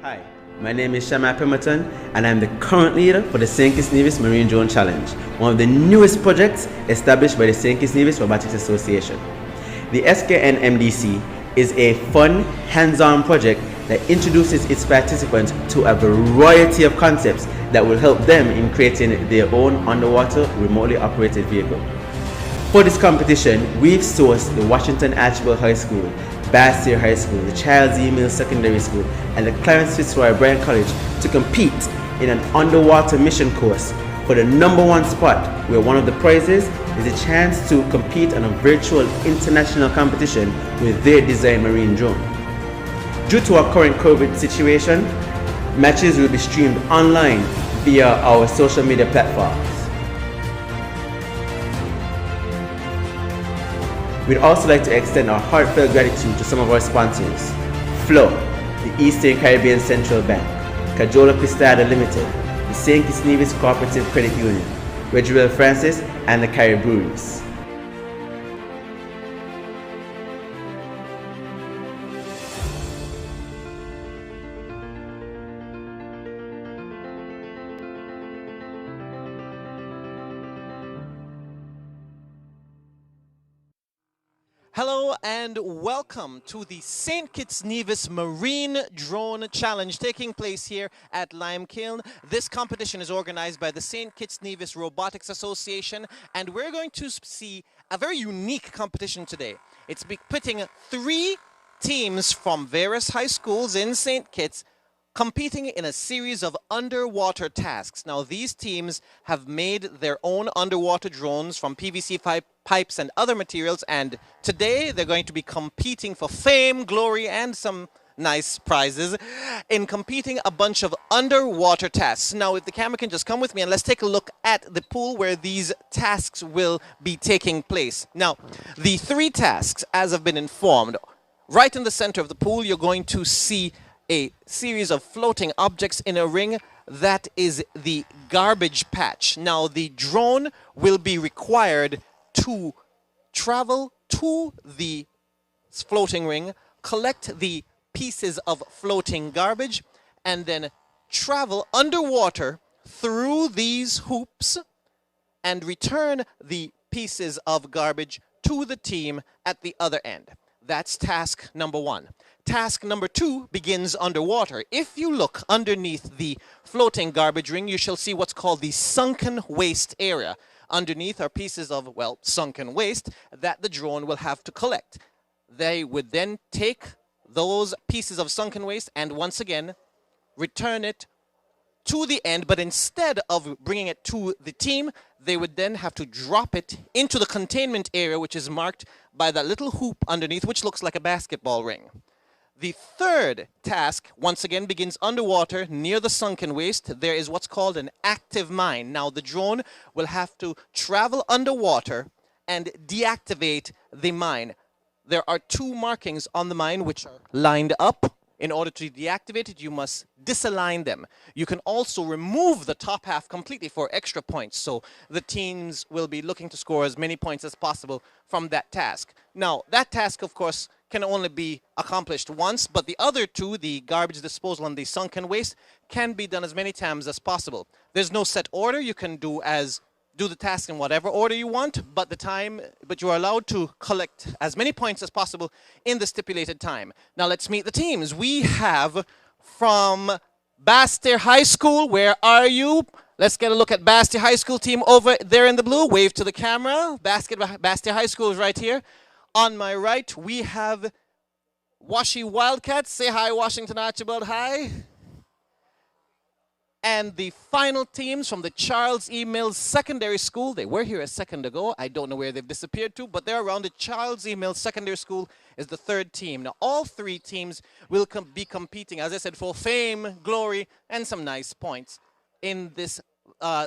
Hi, my name is Shama Pemberton and I'm the current leader for the St. Kitts Nevis Marine Drone Challenge, one of the newest projects established by the St. Kitts Nevis Robotics Association. The SKNMDC is a fun, hands-on project that introduces its participants to a variety of concepts that will help them in creating their own underwater remotely operated vehicle. For this competition, we've sourced the Washington Archibald High School, Bastyr High School, the Charles E. Mills Secondary School, and the Clarence Fitzroy Bryan College to compete in an underwater mission course for the #1 spot, where one of the prizes is a chance to compete in a virtual international competition with their designed marine drone. Due to our current COVID situation, matches will be streamed online via our social media platforms. We'd also like to extend our heartfelt gratitude to some of our sponsors: FLO, the Eastern Caribbean Central Bank, Cajola Pistada Limited, the St. Kitts Nevis Cooperative Credit Union, Reginald Francis, and the Carib Breweries. Hello and welcome to the St. Kitts Nevis Marine Drone Challenge taking place here at Lime Kiln. This competition is organized by the St. Kitts Nevis Robotics Association, and we're going to see a very unique competition today. It's pitting 3 teams from various high schools in St. Kitts competing in a series of underwater tasks. Now, these teams have made their own underwater drones from PVC pipes and other materials, and today they're going to be competing for fame, glory, and some nice prizes in competing a bunch of underwater tasks. Now, if the camera can just come with me, and let's take a look at the pool where these tasks will be taking place. Now, the 3 tasks, as I've been informed, right in the center of the pool, you're going to see a series of floating objects in a ring. That is the garbage patch. Now, the drone will be required to travel to the floating ring, collect the pieces of floating garbage, and then travel underwater through these hoops and return the pieces of garbage to the team at the other end. That's task number 1. Task number 2 begins underwater. If you look underneath the floating garbage ring, you shall see what's called the sunken waste area. Underneath are pieces of, well, sunken waste that the drone will have to collect. They would then take those pieces of sunken waste and once again return it to the end, but instead of bringing it to the team, they would then have to drop it into the containment area, which is marked by that little hoop underneath, which looks like a basketball ring. The 3rd task, once again, begins underwater near the sunken waste. There is what's called an active mine. Now, the drone will have to travel underwater and deactivate the mine. There are 2 markings on the mine which are lined up. In order to deactivate it, you must disalign them. You can also remove the top half completely for extra points. So the teams will be looking to score as many points as possible from that task. Now, that task, of course, can only be accomplished once, but the other 2, the garbage disposal and the sunken waste, can be done as many times as possible. There's no set order. You can do the task in whatever order you want, but you are allowed to collect as many points as possible in the stipulated time. Now let's meet the teams. We have from Bastyr High School. Where are you? Let's get a look at Bastyr High School team over there in the blue. Wave to the camera. Bastyr High School is right here. On my right, we have Washi Wildcats. Say hi, Washington Archibald. Hi. And the final teams from the Charles E. Mills Secondary School. They were here a second ago. I don't know where they've disappeared to, but they're around. The Charles E. Mills Secondary School is the third team. Now, all three teams will be competing, as I said, for fame, glory, and some nice points in this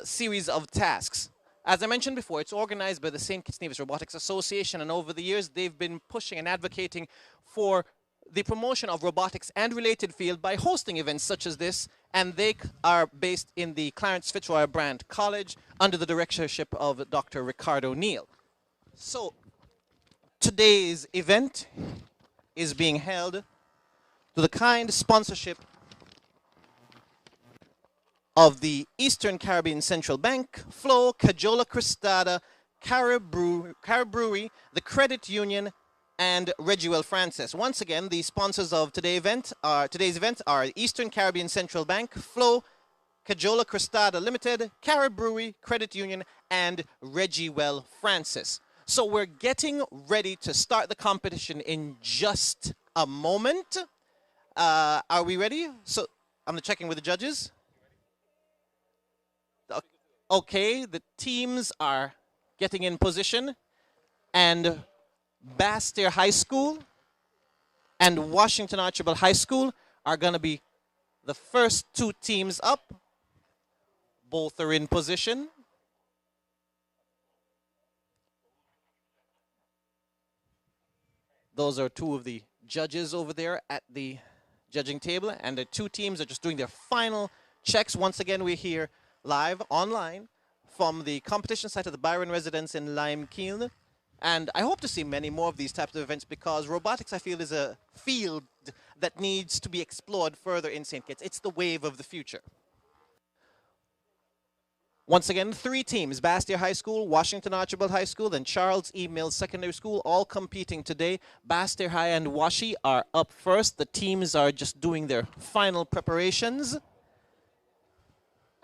series of tasks. As I mentioned before, it's organized by the St. Kitts Nevis Robotics Association, and over the years, they've been pushing and advocating for the promotion of robotics and related field by hosting events such as this, and they are based in the Clarence Fitzroy Brand College under the directorship of Dr. Ricardo Neal. So today's event is being held to the kind sponsorship of the Eastern Caribbean Central Bank, Flo, Cajola Cristada, Carib Brewery, the Credit Union, and Regiwell Francis. Once again, the sponsors of today's event are Eastern Caribbean Central Bank, Flo, Cajola Cristada Limited, Carib Brewery, Credit Union, and Regiwell Francis. So we're getting ready to start the competition in just a moment. Are we ready? So I'm checking with the judges. Okay, the teams are getting in position, and Bastyr High School and Washington Archibald High School are going to be the first two teams up. Both are in position. Those are two of the judges over there at the judging table, and the two teams are just doing their final checks. Once again, we're here live online from the competition site of the Byron Residence in Limekiln. And I hope to see many more of these types of events, because robotics, I feel, is a field that needs to be explored further in St. Kitts. It's the wave of the future. Once again, three teams: Bastyr High School, Washington Archibald High School, and Charles E. Mills Secondary School, all competing today. Bastyr High and Washi are up first. The teams are just doing their final preparations.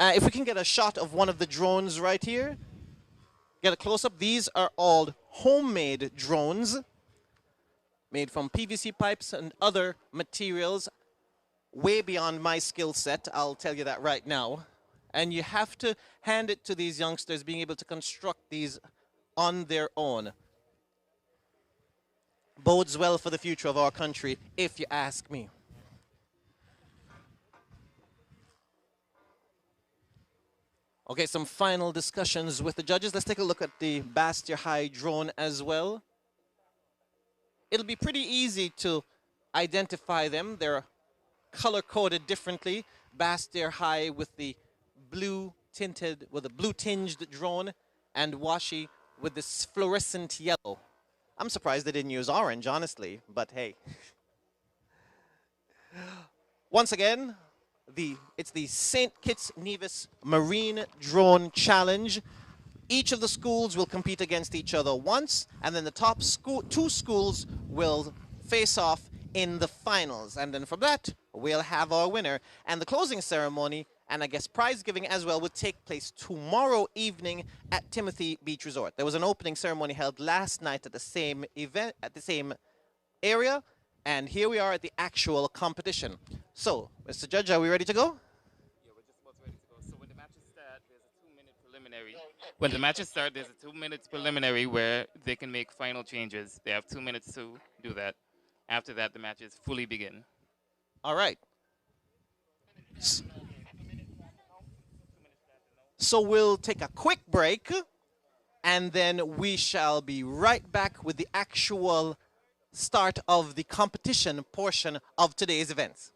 If we can get a shot of one of the drones right here. Get a close-up. These are all homemade drones made from PVC pipes and other materials way beyond my skill set, I'll tell you that right now. And you have to hand it to these youngsters being able to construct these on their own. Bodes well for the future of our country, if you ask me. Okay, some final discussions with the judges. Let's take a look at the Bastyr High drone as well. It'll be pretty easy to identify them. They're color-coded differently. Bastyr High with the blue tinged drone, and Washi with this fluorescent yellow. I'm surprised they didn't use orange, honestly, but hey. Once again, it's the St. Kitts Nevis Marine Drone Challenge. Each of the schools will compete against each other once, and then the top two schools will face off in the finals. And then from that, we'll have our winner. And the closing ceremony, and I guess prize giving as well, would take place tomorrow evening at Timothy Beach Resort. There was an opening ceremony held last night at the same event, at the same area. And here we are at the actual competition. So, Mr. Judge, are we ready to go? Yeah, we're just about ready to go. So when the matches start, there's a 2-minute preliminary. When the matches start, there's a 2-minute preliminary where they can make final changes. They have 2 minutes to do that. After that, the matches fully begin. All right. So we'll take a quick break, and then we shall be right back with the actual start of the competition portion of today's events.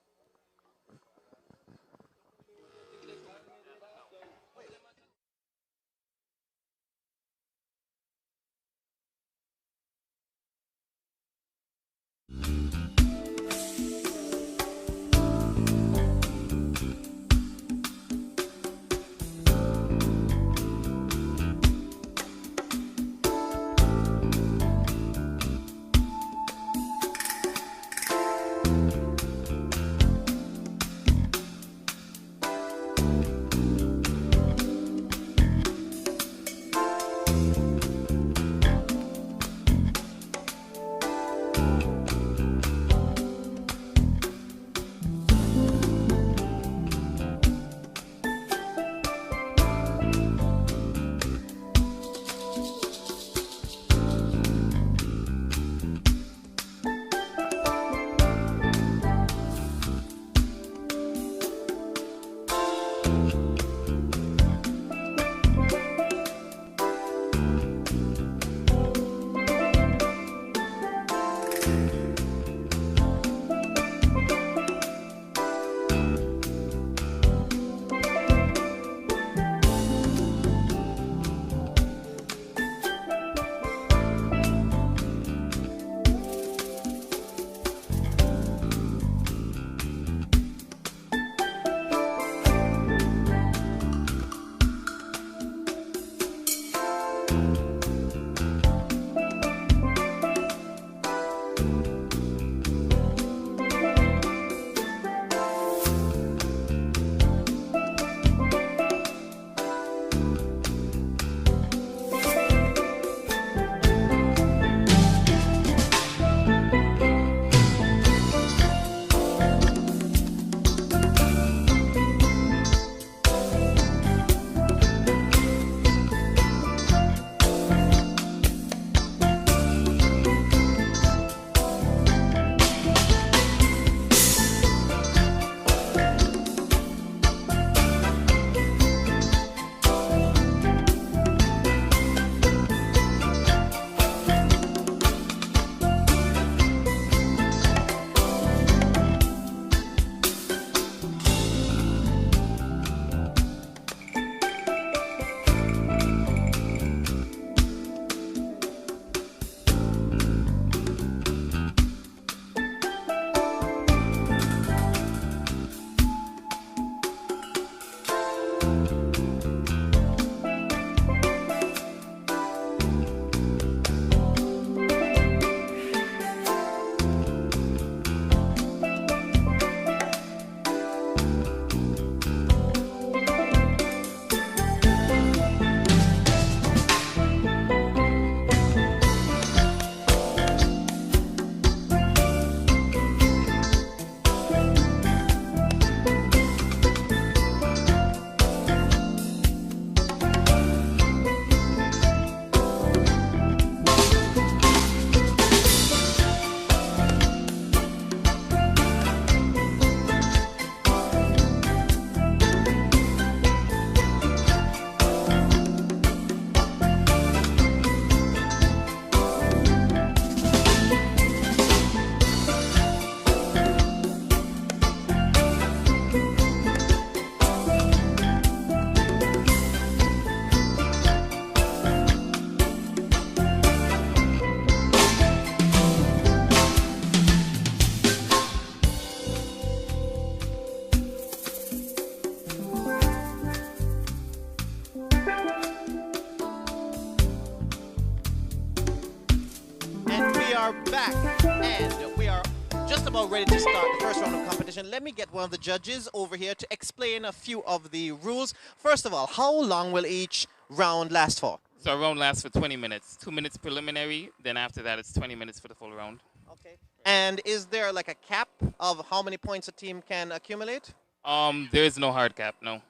are back, and we are just about ready to start the first round of competition. Let me get one of the judges over here to explain a few of the rules. First of all, how long will each round last for? So a round lasts for 20 minutes. 2 minutes preliminary, then after that it's 20 minutes for the full round. Okay. And is there like a cap of how many points a team can accumulate? There is no hard cap, no. Okay.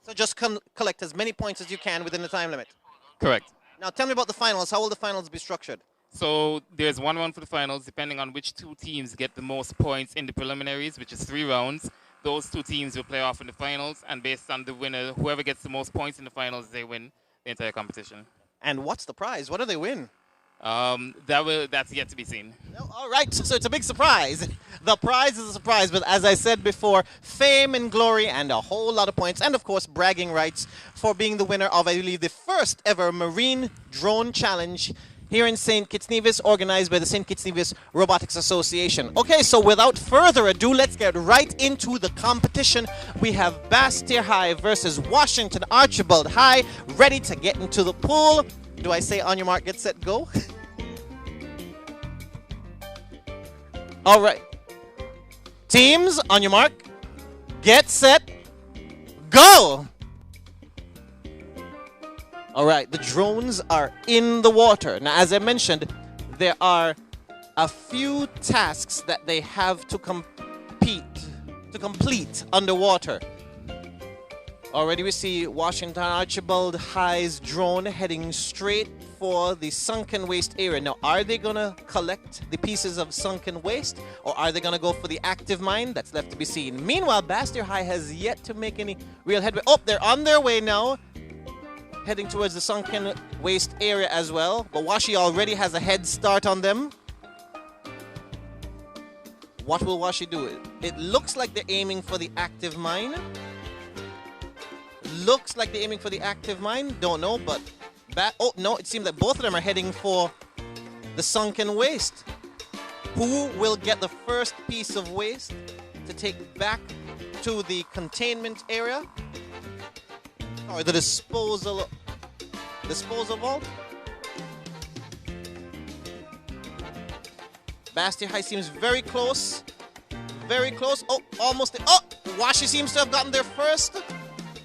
So just collect as many points as you can within the time limit. Correct. Now tell me about the finals. How will the finals be structured? So there's one round for the finals, depending on which two teams get the most points in the preliminaries, which is 3 rounds. Those two teams will play off in the finals, and based on the winner, whoever gets the most points in the finals, they win the entire competition. And what's the prize? What do they win? That's yet to be seen. No, all right, so it's a big surprise. The prize is a surprise, but as I said before, fame and glory and a whole lot of points, and of course bragging rights for being the winner of, I believe, the first ever Marine Drone Challenge here in St. Kitts Nevis, organized by the St. Kitts Nevis Robotics Association. Okay, so without further ado, let's get right into the competition. We have Bastyr High versus Washington Archibald High, ready to get into the pool. Do I say on your mark, get set, go? All right. Teams, on your mark, get set, go! All right, the drones are in the water. Now, as I mentioned, there are a few tasks that they have to complete underwater. Already we see Washington Archibald High's drone heading straight for the sunken waste area. Now, are they going to collect the pieces of sunken waste, or are they going to go for the active mine? That's left to be seen. Meanwhile, Bastyr High has yet to make any real headway. Oh, they're on their way now, heading towards the sunken waste area as well. But Washi already has a head start on them. What will Washi do? It looks like they're aiming for the active mine. Looks like they're aiming for the active mine. Don't know, but oh no, it seems that both of them are heading for the sunken waste. Who will get the first piece of waste to take back to the containment area or the disposal vault? Bastyr High seems very close. Very close. Oh, almost. Oh, Washi seems to have gotten their first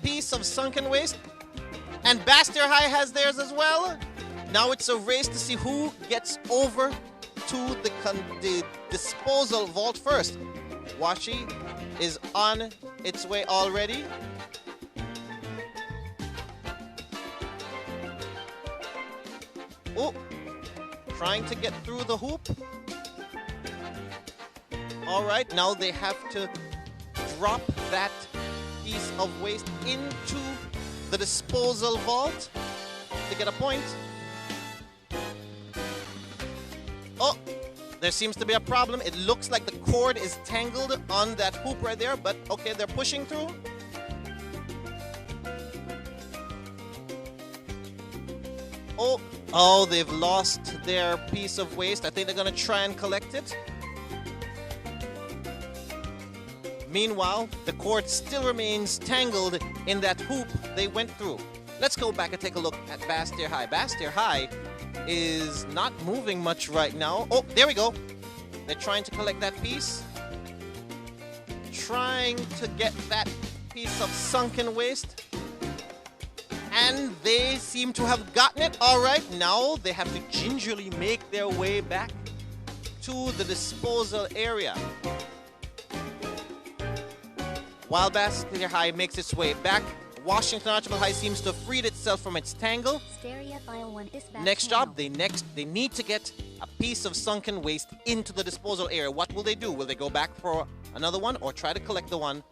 piece of sunken waste, and Bastyr High has theirs as well. Now it's a race to see who gets over to the disposal vault first. Washi is on its way already. Oh, trying to get through the hoop. All right, now they have to drop that piece of waste into the disposal vault to get a point. Oh, there seems to be a problem. It looks like the cord is tangled on that hoop right there, but okay, they're pushing through. Oh, they've lost their piece of waste. I think they're gonna try and collect it. Meanwhile, the cord still remains tangled in that hoop they went through. Let's go back and take a look at Bastyr High. Bastyr High is not moving much right now. Oh, there we go. They're trying to collect that piece. Trying to get that piece of sunken waste. And they seem to have gotten it. All right, now they have to gingerly make their way back to the disposal area. While Bastyr High makes its way back, Washington Archibald High seems to have freed itself from its tangle. Next job, they need to get a piece of sunken waste into the disposal area. What will they do? Will they go back for another one or try to collect the one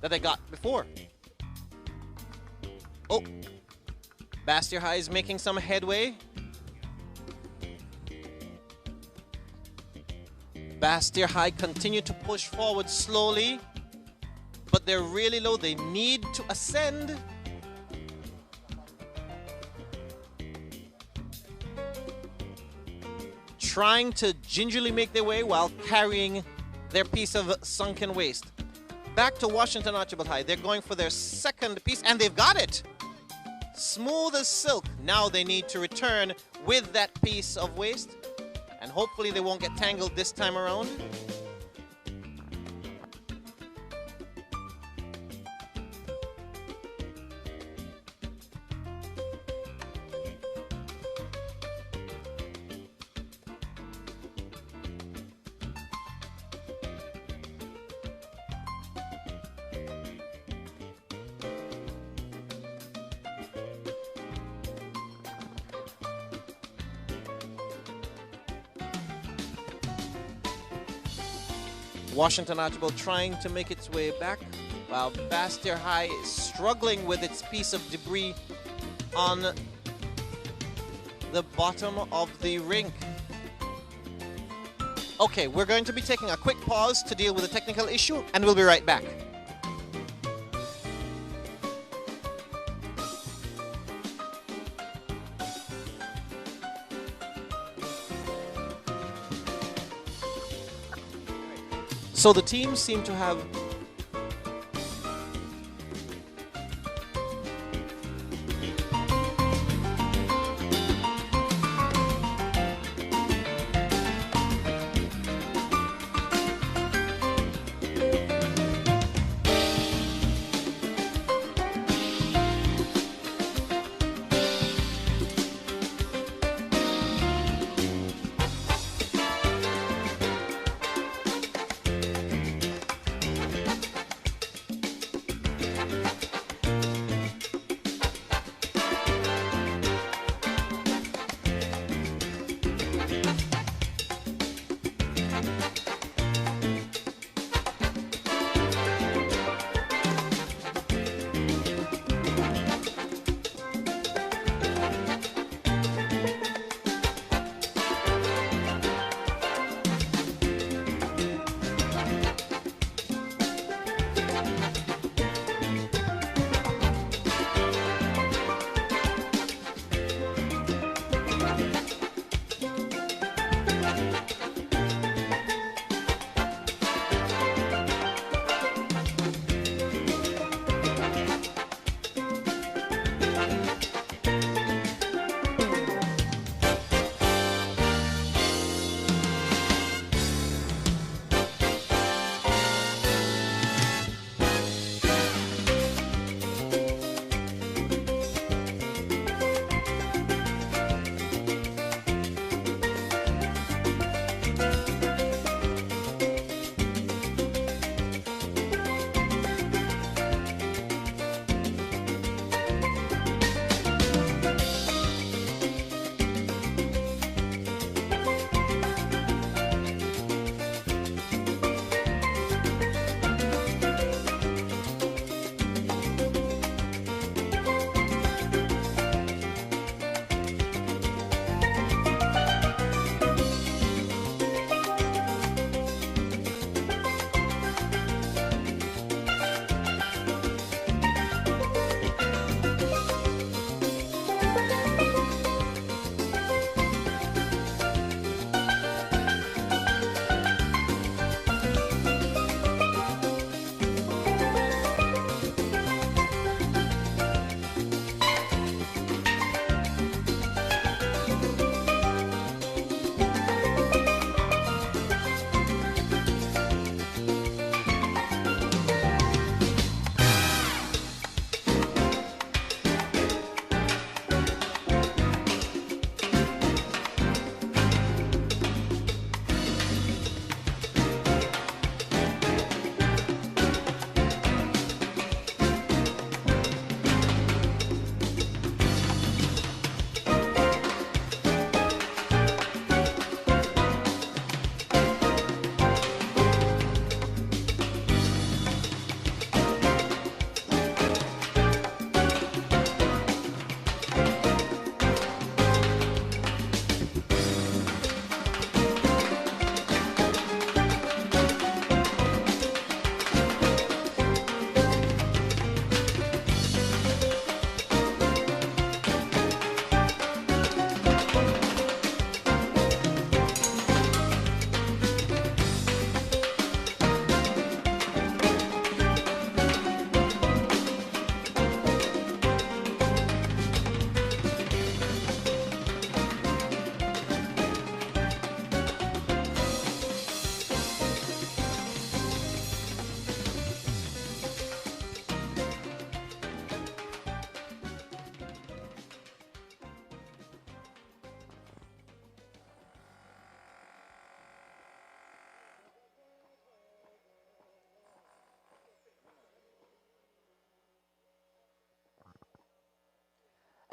that they got before? Oh, Bastyr High is making some headway. Bastyr High continue to push forward slowly, but they're really low. They need to ascend. Trying to gingerly make their way while carrying their piece of sunken waste. Back to Washington Archibald High. They're going for their second piece, and they've got it. Smooth as silk. Now they need to return with that piece of waste. And and hopefully they won't get tangled this time around. Washington Archibald trying to make its way back, while Bastyr High is struggling with its piece of debris on the bottom of the rink. Okay, we're going to be taking a quick pause to deal with a technical issue, and we'll be right back. So the teams seem to have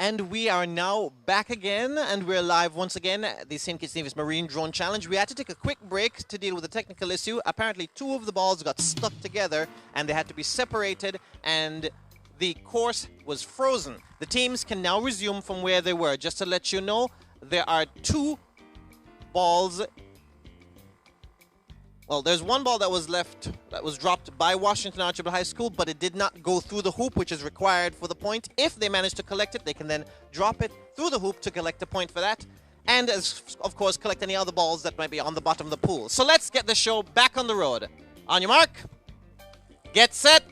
And we are now back again, and we're live once again at the St. Kitts Nevis Marine Drone Challenge. We had to take a quick break to deal with a technical issue. Apparently, two of the balls got stuck together, and they had to be separated, and the course was frozen. The teams can now resume from where they were. Just to let you know, there are two balls. Well, there's one ball that was dropped by Washington Archibald High School, but it did not go through the hoop, which is required for the point. If they manage to collect it, they can then drop it through the hoop to collect a point for that. And, of course, collect any other balls that might be on the bottom of the pool. So let's get the show back on the road. On your mark, get set,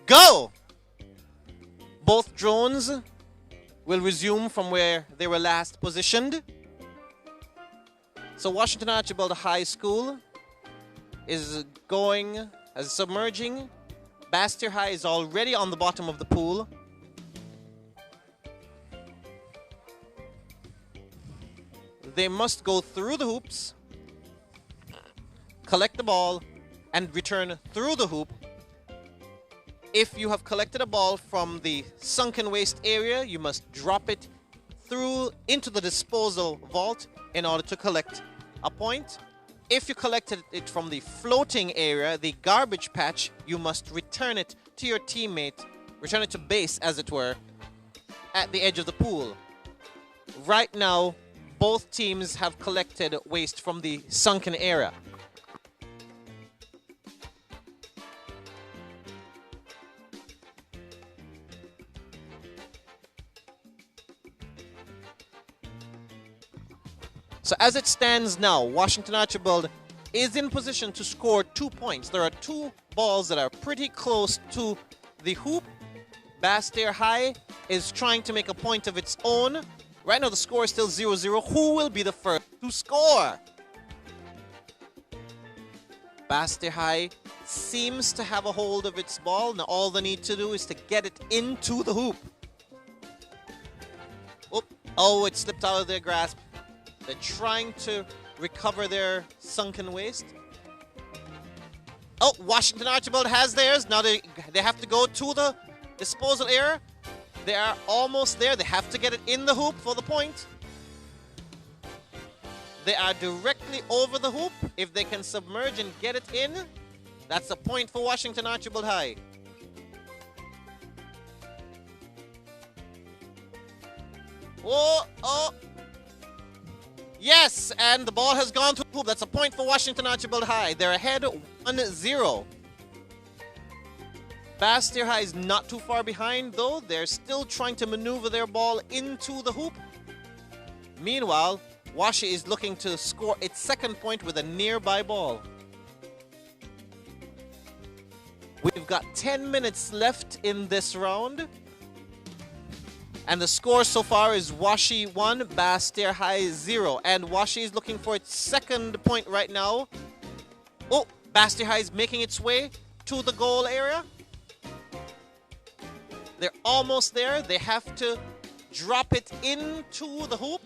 go! Both drones will resume from where they were last positioned. So Washington Archibald High School is submerging. Bastyr High is already on the bottom of the pool. They must go through the hoops, collect the ball, and return through the hoop. If you have collected a ball from the sunken waste area, you must drop it through into the disposal vault in order to collect a point. If you collected it from the floating area, the garbage patch, you must return it to your teammate, return it to base, as it were, at the edge of the pool. Right now, both teams have collected waste from the sunken area. So as it stands now, Washington Archibald is in position to score 2 points. There are two balls that are pretty close to the hoop. Bastyr High is trying to make a point of its own. Right now the score is still 0-0. Who will be the first to score? Bastyr High seems to have a hold of its ball. Now all they need to do is to get it into the hoop. Oh, it slipped out of their grasp. They're trying to recover their sunken waste. Oh, Washington Archibald has theirs. Now they have to go to the disposal area. They are almost there. They have to get it in the hoop for the point. They are directly over the hoop. If they can submerge and get it in, that's a point for Washington Archibald High. Oh. Yes, and the ball has gone to the hoop. That's a point for Washington Archibald High. They're ahead 1-0. Bastyr High is not too far behind, though. They're still trying to maneuver their ball into the hoop. Meanwhile, Washi is looking to score its second point with a nearby ball. We've got 10 minutes left in this round. And the score so far is Washi 1, Bastyr High 0. And Washi is looking for its second point right now. Oh, Bastyr High is making its way to the goal area. They're almost there. They have to drop it into the hoop.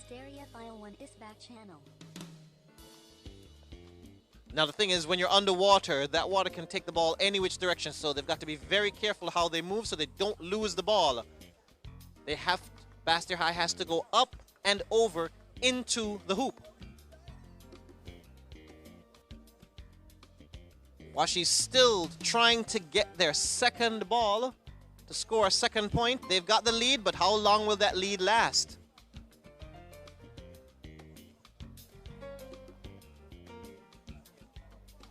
Stereo File 1 is back channel. Now the thing is, when you're underwater, that water can take the ball any which direction, so they've got to be very careful how they move so they don't lose the ball. Bastyr High has to go up and over into the hoop. Washi's still trying to get their second ball to score a second point. They've got the lead, but how long will that lead last?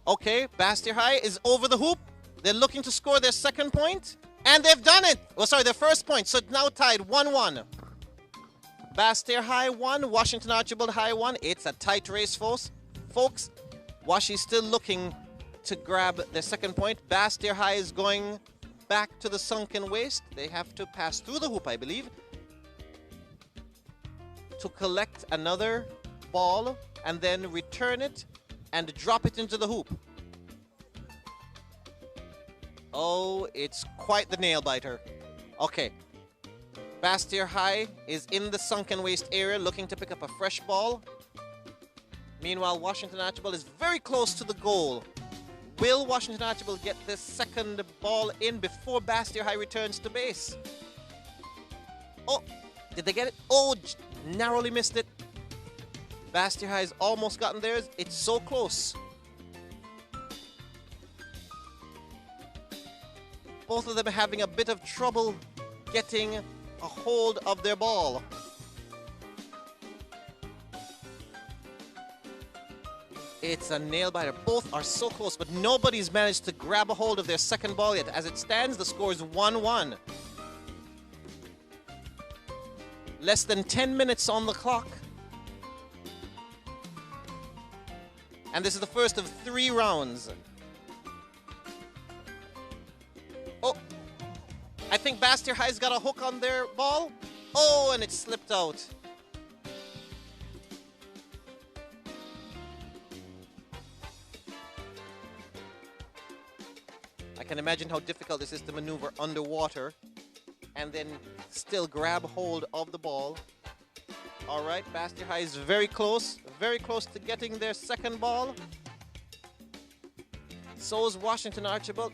Okay, Bastyr High is over the hoop. They're looking to score their second point. And they've done it! Oh, sorry, their first point. So it's now tied 1-1. Bastyr High 1, Washington Archibald High 1. It's a tight race, folks. Washi's still looking to grab their second point. Bastyr High is going back to the sunken waste. They have to pass through the hoop, I believe, to collect another ball and then return it and drop it into the hoop. Oh, it's quite the nail biter. Okay. Bastyr High is in the sunken waste area looking to pick up a fresh ball. Meanwhile, Washington Archibald is very close to the goal. Will Washington Archibald get this second ball in before Bastyr High returns to base? Oh, did they get it? Oh, narrowly missed it. Bastyr High's almost gotten theirs. It's so close. Both of them are having a bit of trouble getting a hold of their ball. It's a nail-biter. Both are so close, but nobody's managed to grab a hold of their second ball yet. As it stands, the score is 1-1. Less than 10 minutes on the clock. And this is the first of 3 rounds. Oh, I think Bastyr High's got a hook on their ball. Oh, and it slipped out. I can imagine how difficult this is to maneuver underwater and then still grab hold of the ball. All right, Bastyr High is very close to getting their second ball. So is Washington Archibald.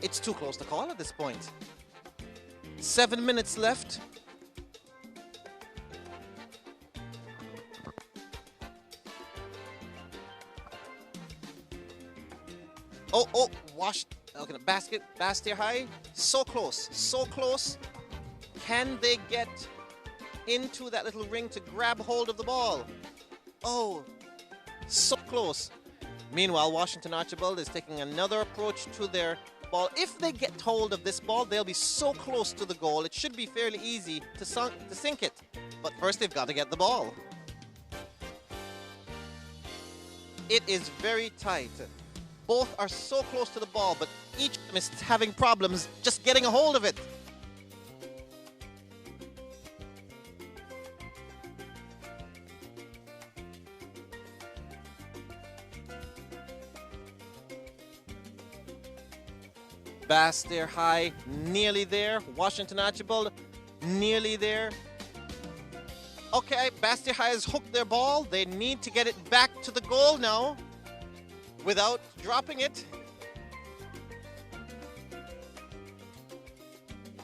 It's too close to call at this point. 7 minutes left. Oh, okay, Bastyr High, so close. Can they get into that little ring to grab hold of the ball? Oh, so close. Meanwhile, Washington Archibald is taking another approach to their ball. If they get hold of this ball, they'll be so close to the goal. It should be fairly easy to sink it. But first, they've got to get the ball. It is very tight. Both are so close to the ball, but each of them is having problems just getting a hold of it. Bastyr High nearly there. Washington Archibald nearly there. Okay, Bastyr High has hooked their ball. They need to get it back to the goal now without dropping it.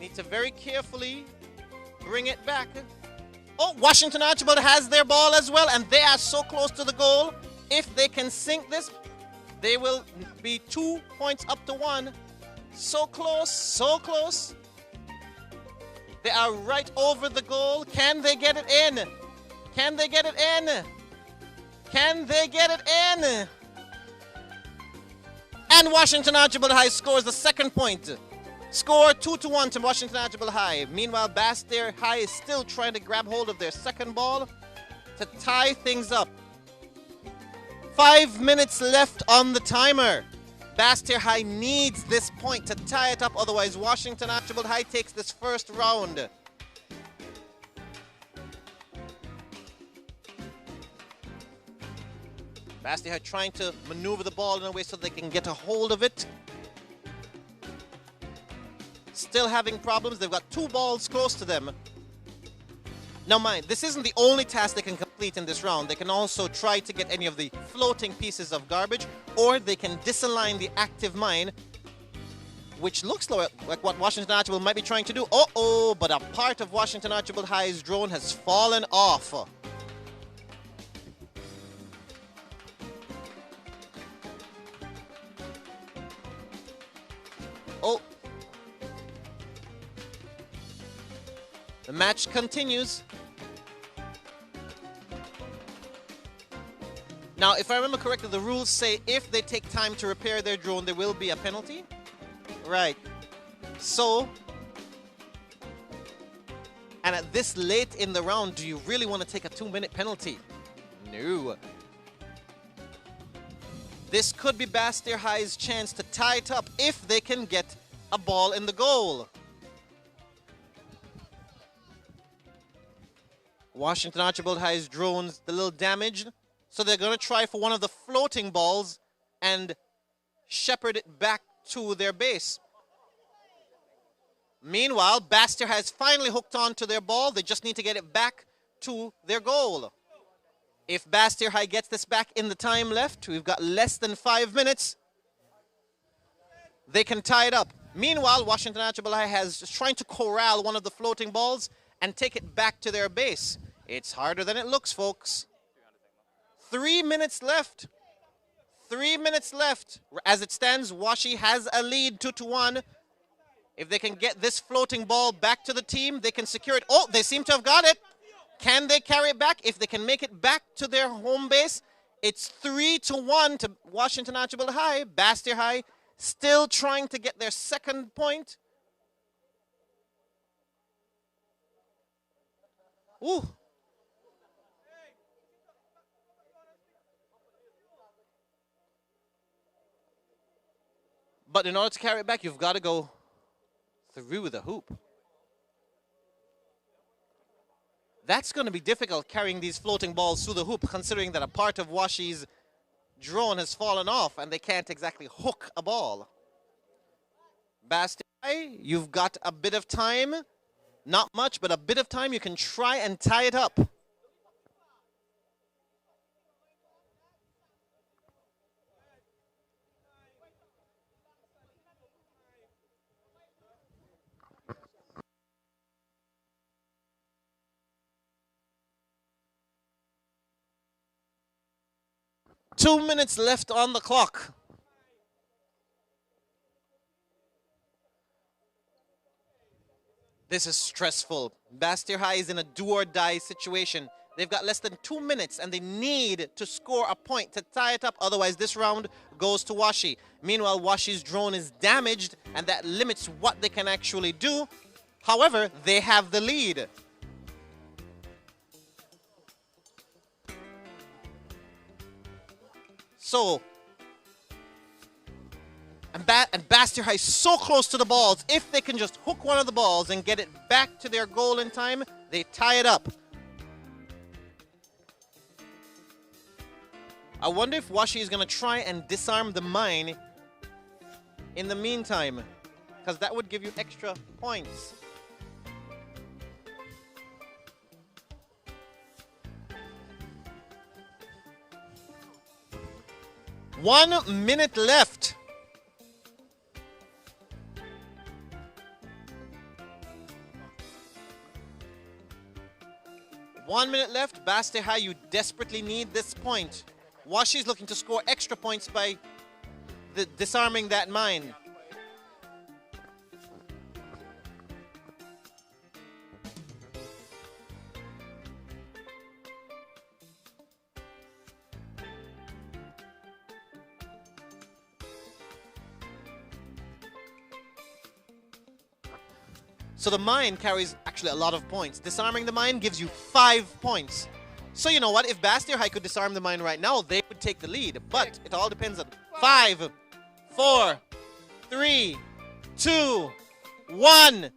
Need to very carefully bring it back. Oh, Washington Archibald has their ball as well, and they are so close to the goal. If they can sink this, they will be 2 points up to 1. So close, so close. They are right over the goal. Can they get it in? Can they get it in? Can they get it in? And Washington Archibald High scores the second point. Score 2-1 to Washington Archibald High. Meanwhile, Bastyr High is still trying to grab hold of their second ball to tie things up. 5 minutes left on the timer. Bastyr High needs this point to tie it up, otherwise Washington Archibald High takes this first round. Bastyr High trying to maneuver the ball in a way so they can get a hold of it. Still having problems. They've got 2 balls close to them. Now mind, this isn't the only task they can complete in this round. They can also try to get any of the floating pieces of garbage, or they can disalign the active mine, which looks like what Washington Archibald might be trying to do. Uh-oh, but a part of Washington Archibald High's drone has fallen off. Oh. The match continues. Now, if I remember correctly, the rules say if they take time to repair their drone, there will be a penalty. Right. So, and at this late in the round, do you really want to take a 2-minute penalty? No. This could be Bastyr High's chance to tie it up if they can get a ball in the goal. Washington Archibald High's drone's a little damaged, so they're going to try for one of the floating balls and shepherd it back to their base. Meanwhile, Bastyr has finally hooked on to their ball. They just need to get it back to their goal. If Bastir High gets this back in the time left, we've got less than 5 minutes, they can tie it up. Meanwhile, Washington Archibald High is trying to corral one of the floating balls and take it back to their base. It's harder than it looks, folks. 3 minutes left. 3 minutes left. As it stands, Washi has a lead 2-1. If they can get this floating ball back to the team, they can secure it. Oh, they seem to have got it. Can they carry it back? If they can make it back to their home base, it's 3-1 to Washington Archibald High. Bastir High still trying to get their second point. Ooh. But in order to carry it back, you've got to go through the hoop. That's going to be difficult, carrying these floating balls through the hoop, considering that a part of Washi's drone has fallen off and they can't exactly hook a ball. Bastir, you've got a bit of time. Not much, but a bit of time. You can try and tie it up. Two minutes left on the clock. This is stressful. Bastir High is in a do-or-die situation. They've got less than 2 minutes and they need to score a point to tie it up. Otherwise, this round goes to Washi. Meanwhile, Washi's drone is damaged and that limits what they can actually do. However, they have the lead. So, and Bastir High is so close to the balls. If they can just hook one of the balls and get it back to their goal in time, they tie it up. I wonder if Washi is going to try and disarm the mine in the meantime, because that would give you extra points. One minute left. One minute left. Bastir High, you desperately need this point. Washi's looking to score extra points by disarming that mine. So the mine carries actually a lot of points. Disarming the mine gives you 5 points. So you know what? If Bastir High could disarm the mine right now, they would take the lead. But it all depends on 5, 4, 3, 2, 1.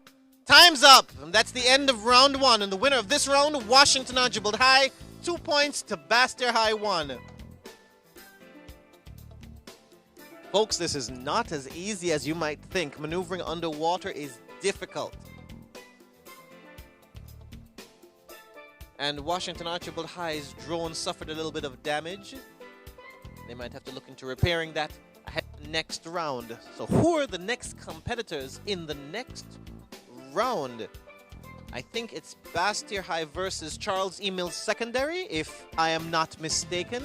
Time's up. And that's the end of round 1. And the winner of this round, Washington Archibald High. 2 points to Bastir High 1. Folks, this is not as easy as you might think. Maneuvering underwater is difficult. And Washington Archibald High's drone suffered a little bit of damage. They might have to look into repairing that ahead of the next round. So who are the next competitors in the next round? I think it's Bastir High versus Charles E. Mills Secondary, if I am not mistaken.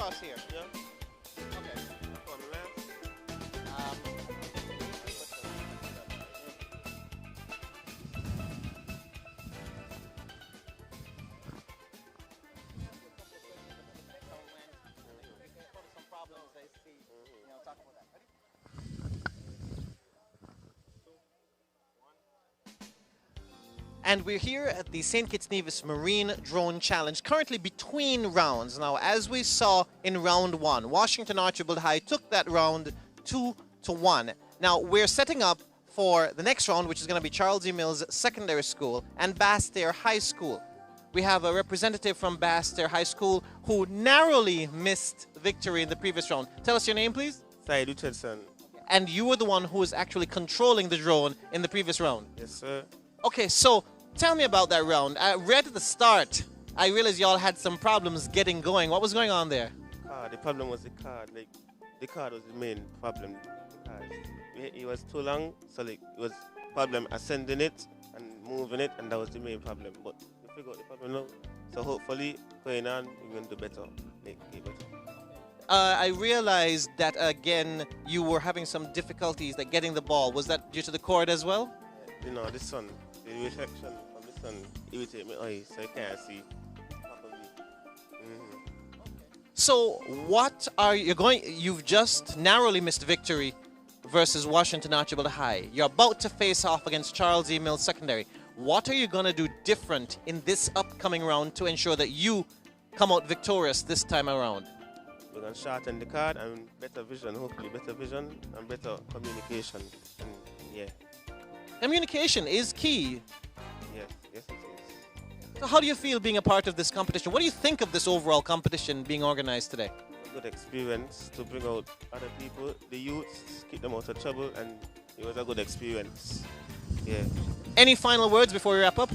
across here. Yeah. Okay. On the left. And we're here at the St. Kitts Nevis Marine Drone Challenge, currently between rounds. Now, as we saw in round one, Washington Archibald High took that round 2-1. Now, we're setting up for the next round, which is going to be Charles E. Mills Secondary School and Bastair High School. We have a representative from Bastair High School who narrowly missed victory in the previous round. Tell us your name, please. Syed Richardson. And you were the one who was actually controlling the drone in the previous round. Yes, sir. Okay, so tell me about that round. Right at the start, I realized y'all had some problems getting going. What was going on there? The problem was the card. Like, the card was the main problem. It was too long, so like it was problem ascending it and moving it, and that was the main problem. But we figured out the problem now. So hopefully, going on, we're going to do better. Make it better. I realized that, again, you were having some difficulties like getting the ball. Was that due to the cord as well? You know, the sun, the reflection from the sun irritates my eyes, so I can't see properly. So what are you going... You've just narrowly missed victory versus Washington Archibald High. You're about to face off against Charles E. Mills Secondary. What are you going to do different in this upcoming round to ensure that you come out victorious this time around? We're going to shorten the card and better vision, hopefully better vision and better communication. And yeah. Communication is key. Yes, it is. So how do you feel being a part of this competition? What do you think of this overall competition being organized today? A good experience to bring out other people, the youths, keep them out of trouble, and it was a good experience. Yeah. Any final words before we wrap up?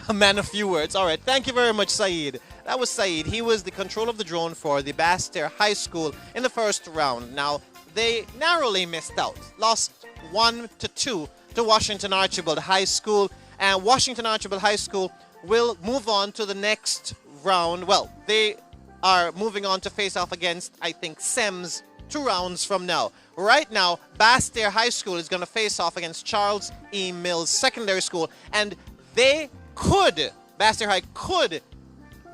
A man of few words. All right. Thank you very much, Saeed. That was Saeed. He was the control of the drone for the Bastair High School in the first round. Now, they narrowly missed out. Lost 1-2 to Washington Archibald High School. And Washington Archibald High School will move on to the next round. Well, they are moving on to face off against, I think, SEMS 2 rounds from now. Right now, Bastair High School is going to face off against Charles E. Mills Secondary School. And they could, Bastair High could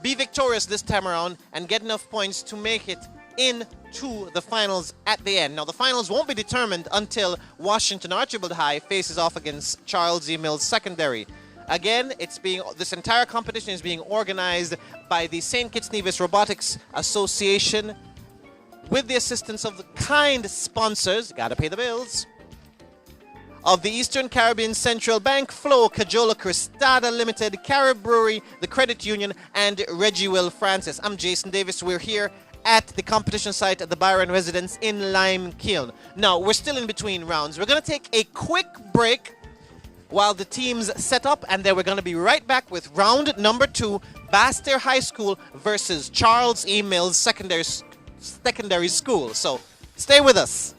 be victorious this time around and get enough points to make it into the finals at the end. Now, the finals won't be determined until Washington Archibald High faces off against Charles E. Mills Secondary. Again, this entire competition is being organized by the St. Kitts Nevis Robotics Association with the assistance of the kind sponsors, gotta pay the bills, of the Eastern Caribbean Central Bank, Flo, Cajola Cristada Limited, Carib Brewery, the Credit Union, and Reggie Will Francis. I'm Jason Davis. We're here at the competition site at the Byron Residence in Lime Kiln. Now, we're still in between rounds. We're going to take a quick break while the teams set up, and then we're going to be right back with round number 2, Bastair High School versus Charles E. Mills Secondary School. So, stay with us.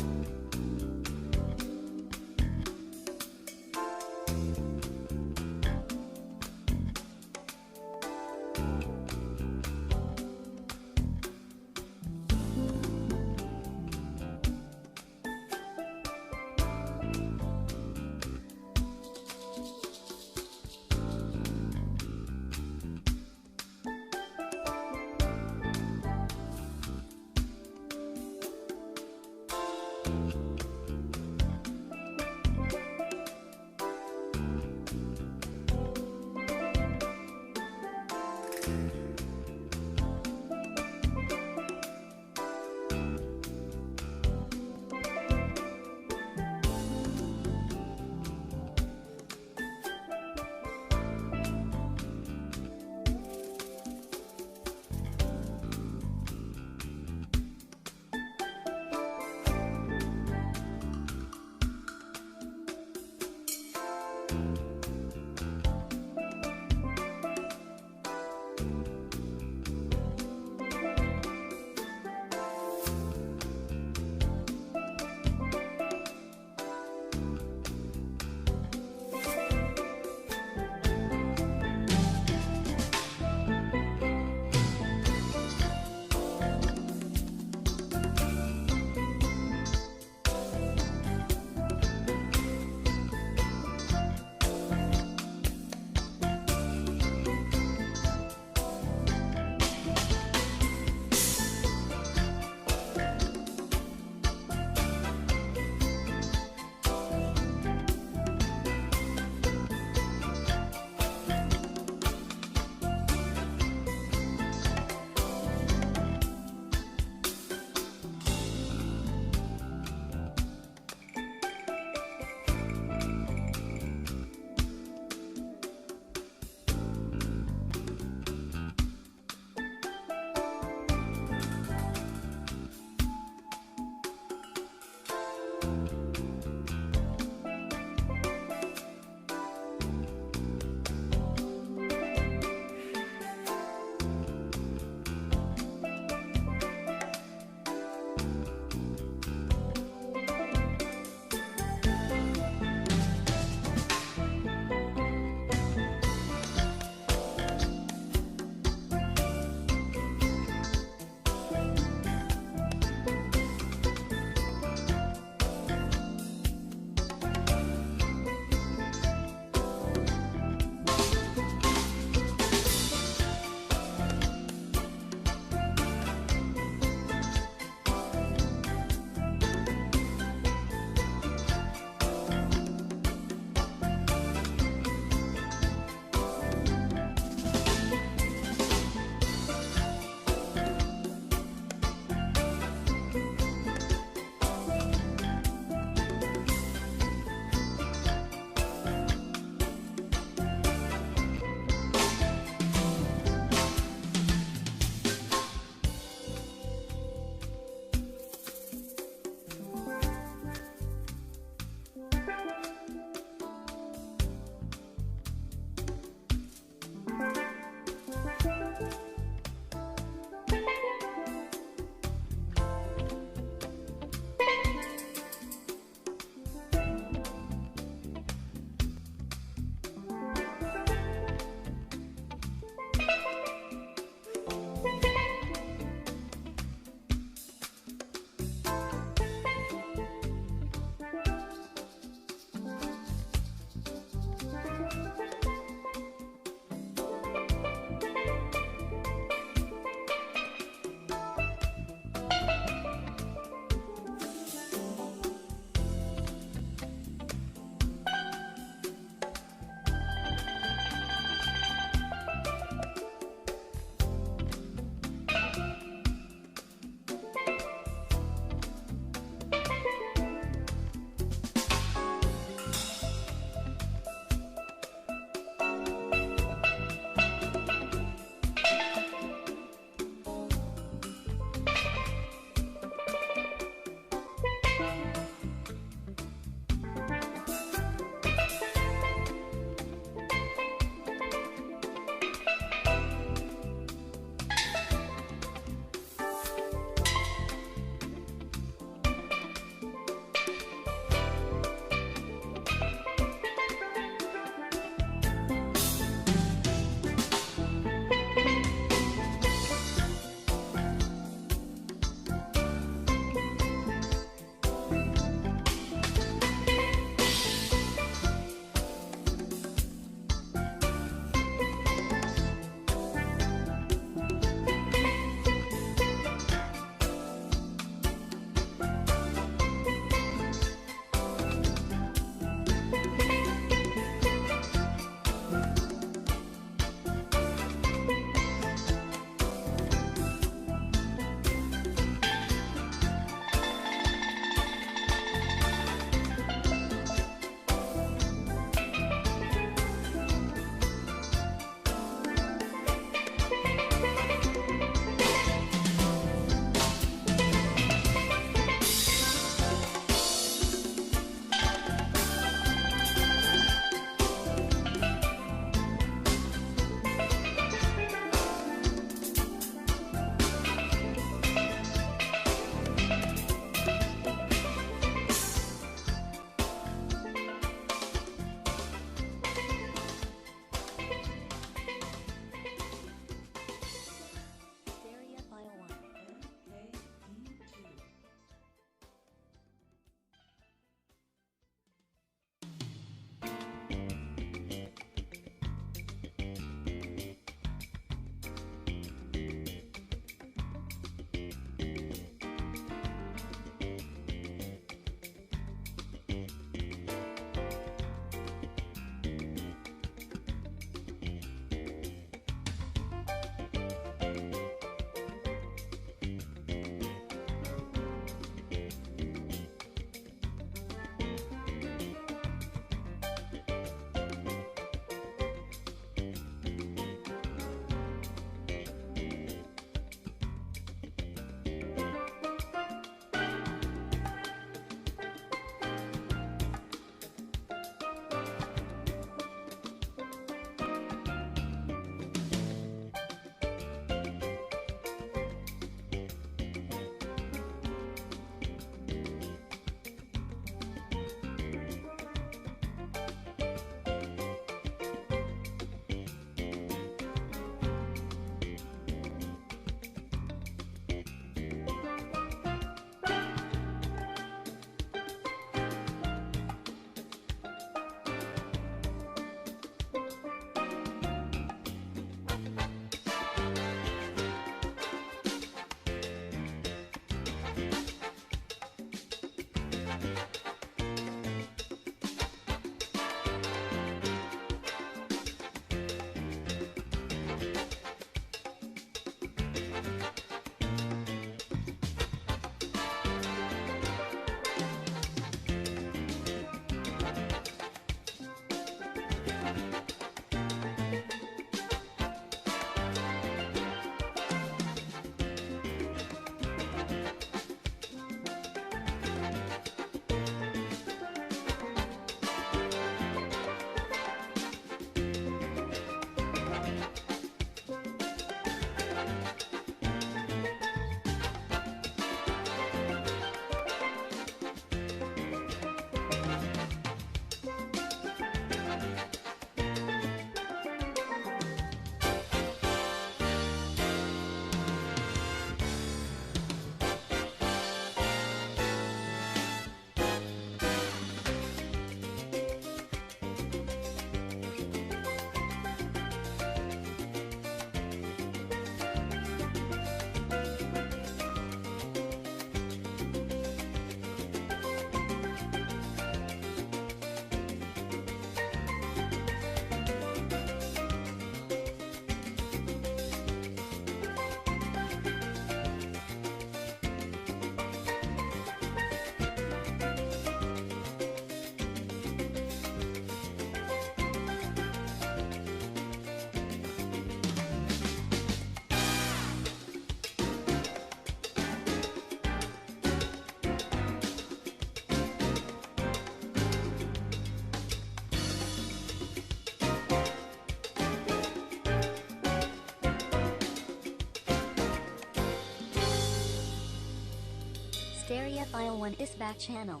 1 is back channel.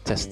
Test.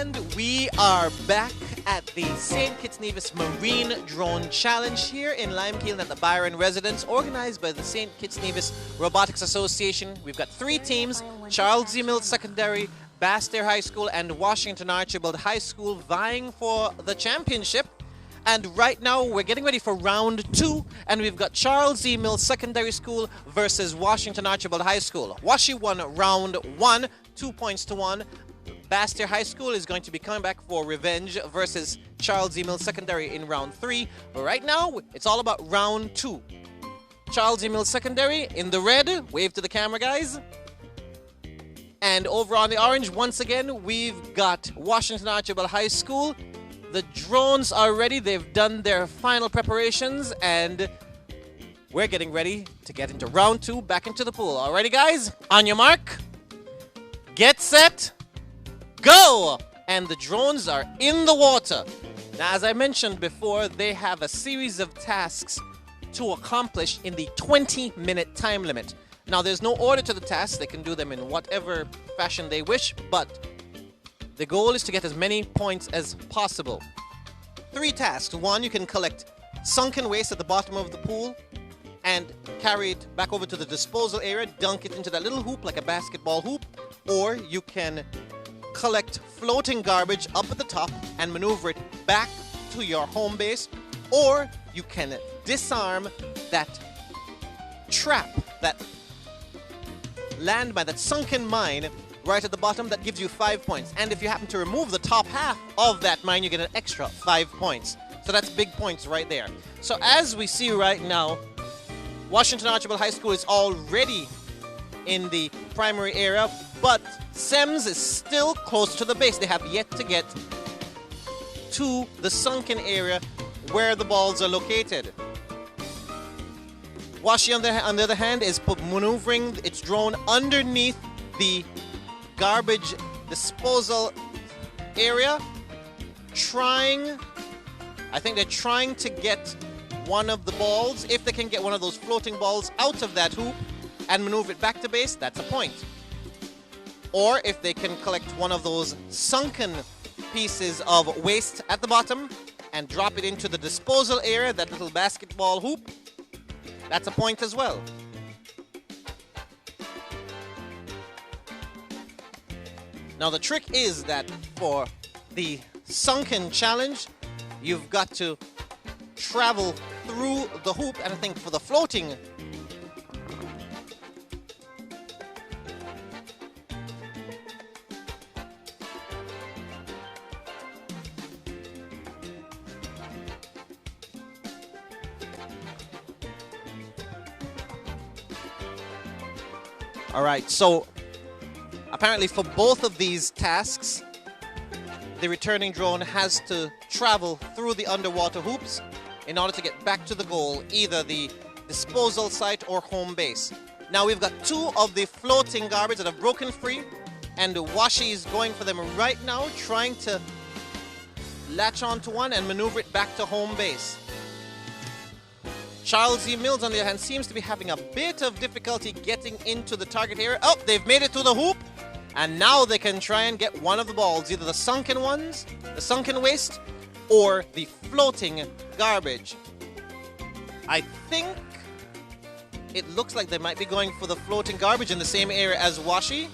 And we are back at the St. Kitts Nevis Marine Drone Challenge here in Limekiln at the Byron Residence, organized by the St. Kitts Nevis Robotics Association. We've got three teams: Charles Z. Mills Secondary, Bastair High School, and Washington Archibald High School vying for the championship. And right now we're getting ready for round 2, and we've got Charles Z. Mills Secondary School versus Washington Archibald High School. Washi won round 1, 2 points to 1. Bastair High School is going to be coming back for revenge versus Charles Z. Mills Secondary in round 3. But right now, it's all about round 2. Charles Z. Mills Secondary in the red. Wave to the camera, guys. And over on the orange, once again, we've got Washington Archibald High School. The drones are ready. They've done their final preparations, and we're getting ready to get into round 2, back into the pool. Alrighty, guys? On your mark. Get set. Go! And the drones are in the water. Now, as I mentioned before, they have a series of tasks to accomplish in the 20-minute time limit. Now, there's no order to the tasks. They can do them in whatever fashion they wish, but the goal is to get as many points as possible. 3 tasks. 1, you can collect sunken waste at the bottom of the pool and carry it back over to the disposal area, dunk it into that little hoop like a basketball hoop, or you can collect floating garbage up at the top and maneuver it back to your home base, or you can disarm that trap, that landmine, that sunken mine right at the bottom. That gives you 5 points, and if you happen to remove the top half of that mine, you get an extra 5 points. So that's big points right there. So as we see right now, Washington Archibald High School is already in the primary area, but SEMS is still close to the base. They have yet to get to the sunken area where the balls are located. Washi, on the other hand, is maneuvering its drone underneath the garbage disposal area, I think they're trying to get one of the balls. If they can get one of those floating balls out of that hoop and maneuver it back to base, that's a point. Or if they can collect one of those sunken pieces of waste at the bottom and drop it into the disposal area, that little basketball hoop, that's a point as well. Now the trick is that for the sunken challenge, you've got to travel through the hoop, and I think for the floating, all right, so apparently for both of these tasks, the returning drone has to travel through the underwater hoops in order to get back to the goal, either the disposal site or home base. Now we've got 2 of the floating garbage that have broken free, and Washi is going for them right now, trying to latch onto one and maneuver it back to home base. Charles Z. Mills, on the other hand, seems to be having a bit of difficulty getting into the target area. Oh, they've made it to the hoop, and now they can try and get one of the balls, either the sunken ones, the sunken waste, or the floating garbage. I think it looks like they might be going for the floating garbage in the same area as Washi.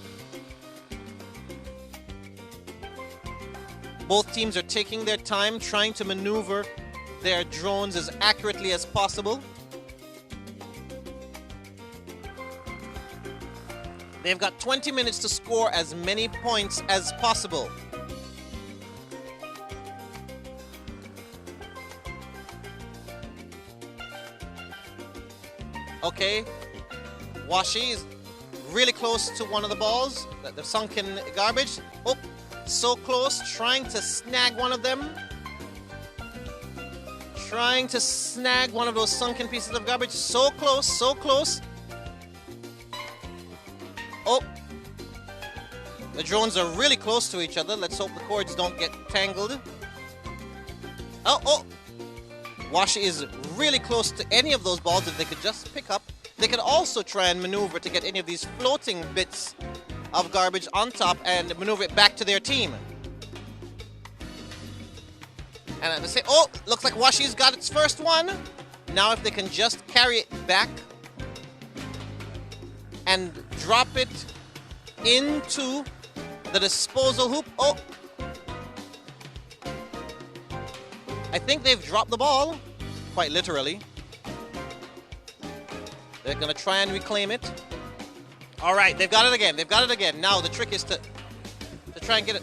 Both teams are taking their time trying to maneuver their drones as accurately as possible. They've got 20 minutes to score as many points as possible. Okay, Washi is really close to one of the balls, the sunken garbage. Oh, so close, trying to snag one of them. Trying to snag one of those sunken pieces of garbage. So close, so close. Oh, the drones are really close to each other. Let's hope the cords don't get tangled. Oh. Washi is really close to any of those balls if they could just pick up. They could also try and maneuver to get any of these floating bits of garbage on top and maneuver it back to their team. And at the same, oh, looks like Washi's got its first one. Now if they can just carry it back and drop it into the disposal hoop. Oh, I think they've dropped the ball, quite literally. They're gonna try and reclaim it. All right, they've got it again. They've got it again. Now the trick is to try and get it.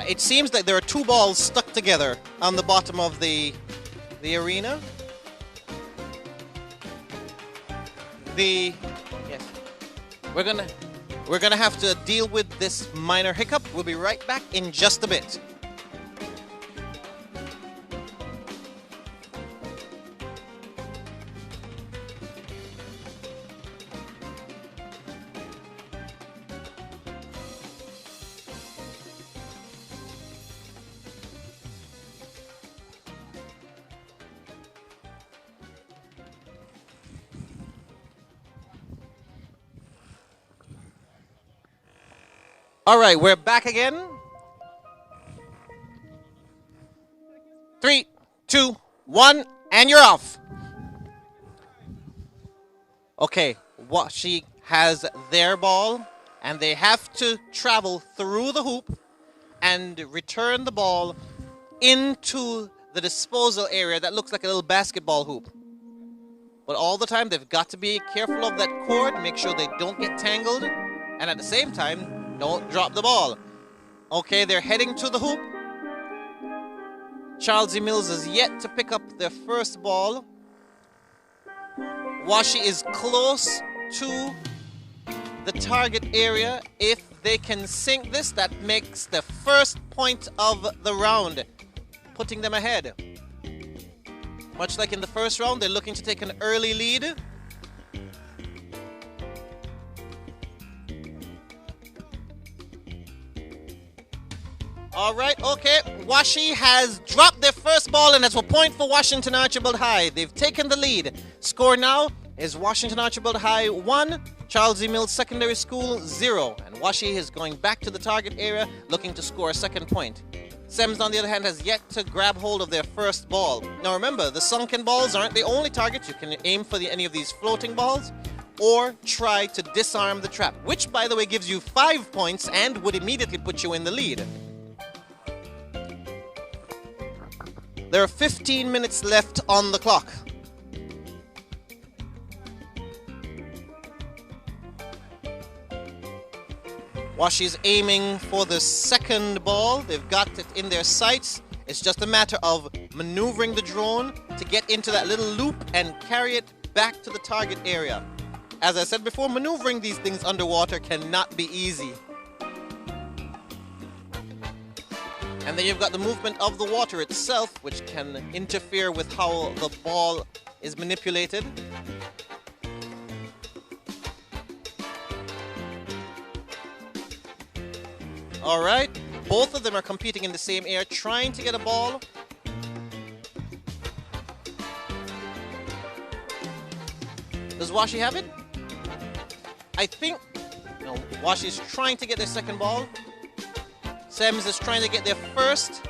It seems like there are two balls stuck together on the bottom of the arena. Yes, we're gonna have to deal with this minor hiccup. We'll be right back in just a bit. All right, we're back again. 3, 2, 1, and you're off. Okay, Washi has their ball, and they have to travel through the hoop and return the ball into the disposal area that looks like a little basketball hoop. But all the time, they've got to be careful of that cord, make sure they don't get tangled, and at the same time, don't drop the ball. Okay, they're heading to the hoop. Charles E. Mills is yet to pick up their first ball. Washi is close to the target area. If they can sink this, that makes the first point of the round, putting them ahead. Much like in the first round, they're looking to take an early lead. All right, okay. Washi has dropped their first ball, and that's a point for Washington Archibald High. They've taken the lead. Score now is Washington Archibald High 1, Charles E. Mills Secondary School 0. And Washi is going back to the target area, looking to score a second point. Sems, on the other hand, has yet to grab hold of their first ball. Now remember, the sunken balls aren't the only targets. You can aim for any of these floating balls, or try to disarm the trap, which, by the way, gives you 5 points and would immediately put you in the lead. There are 15 minutes left on the clock. Washi's aiming for the second ball. They've got it in their sights. It's just a matter of maneuvering the drone to get into that little loop and carry it back to the target area. As I said before, maneuvering these things underwater cannot be easy. And then you've got the movement of the water itself, which can interfere with how the ball is manipulated. All right, both of them are competing in the same air, trying to get a ball. Does Washi have it? I think, no, Washi's trying to get their second ball. Sems is trying to get their first.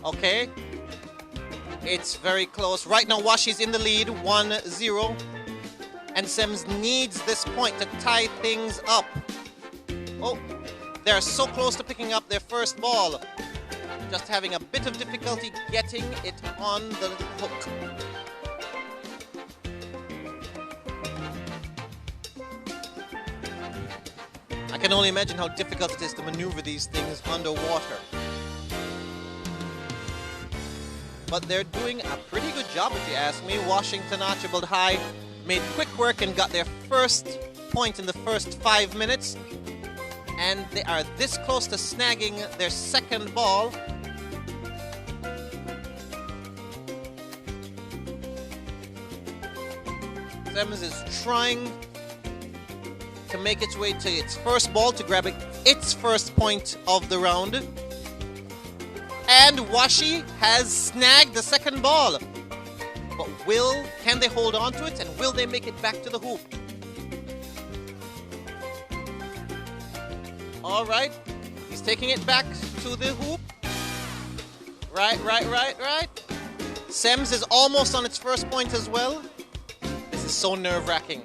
Okay. It's very close. Right now, Washi's in the lead, 1-0. And Sems needs this point to tie things up. Oh, they're so close to picking up their first ball. Just having a bit of difficulty getting it on the hook. I can only imagine how difficult it is to maneuver these things underwater. But they're doing a pretty good job, if you ask me. Washington Archibald High made quick work and got their first point in the first 5 minutes. And they are this close to snagging their second ball. Sems is trying to make its way to its first ball to grab its first point of the round. And Washi has snagged the second ball. But can they hold on to it, and will they make it back to the hoop? All right, these taking it back to the hoop. Right. Sems is almost on its first point as well. This is so nerve-wracking.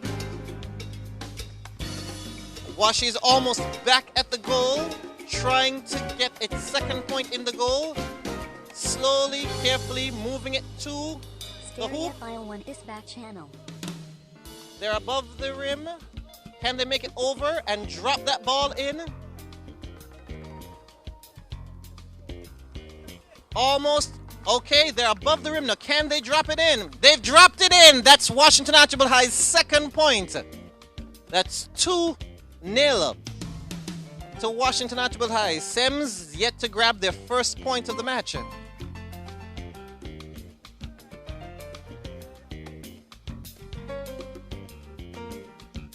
Washi is almost back at the goal, trying to get its second point in the goal. Slowly, carefully moving it to the hoop. File 1 is back channel. They're above the rim. Can they make it over and drop that ball in? Almost. Okay, they're above the rim now. Can they drop it in? They've dropped it in. That's Washington Archibald High's second point. That's 2-0 to Washington Archibald High. Sems yet to grab their first point of the match.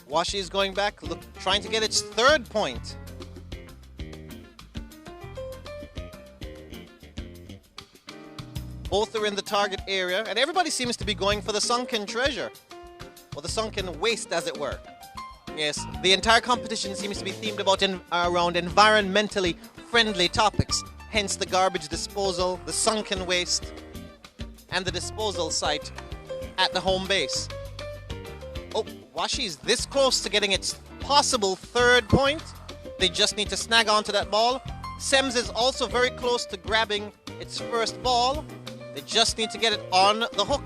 Washi is going back, trying to get its third point. Both are in the target area, and everybody seems to be going for the sunken treasure, or the sunken waste, as it were. Yes, the entire competition seems to be themed around environmentally friendly topics, hence the garbage disposal, the sunken waste, and the disposal site at the home base. Oh, Washi's this close to getting its possible third point. They just need to snag onto that ball. Sems is also very close to grabbing its first ball. They just need to get it on the hook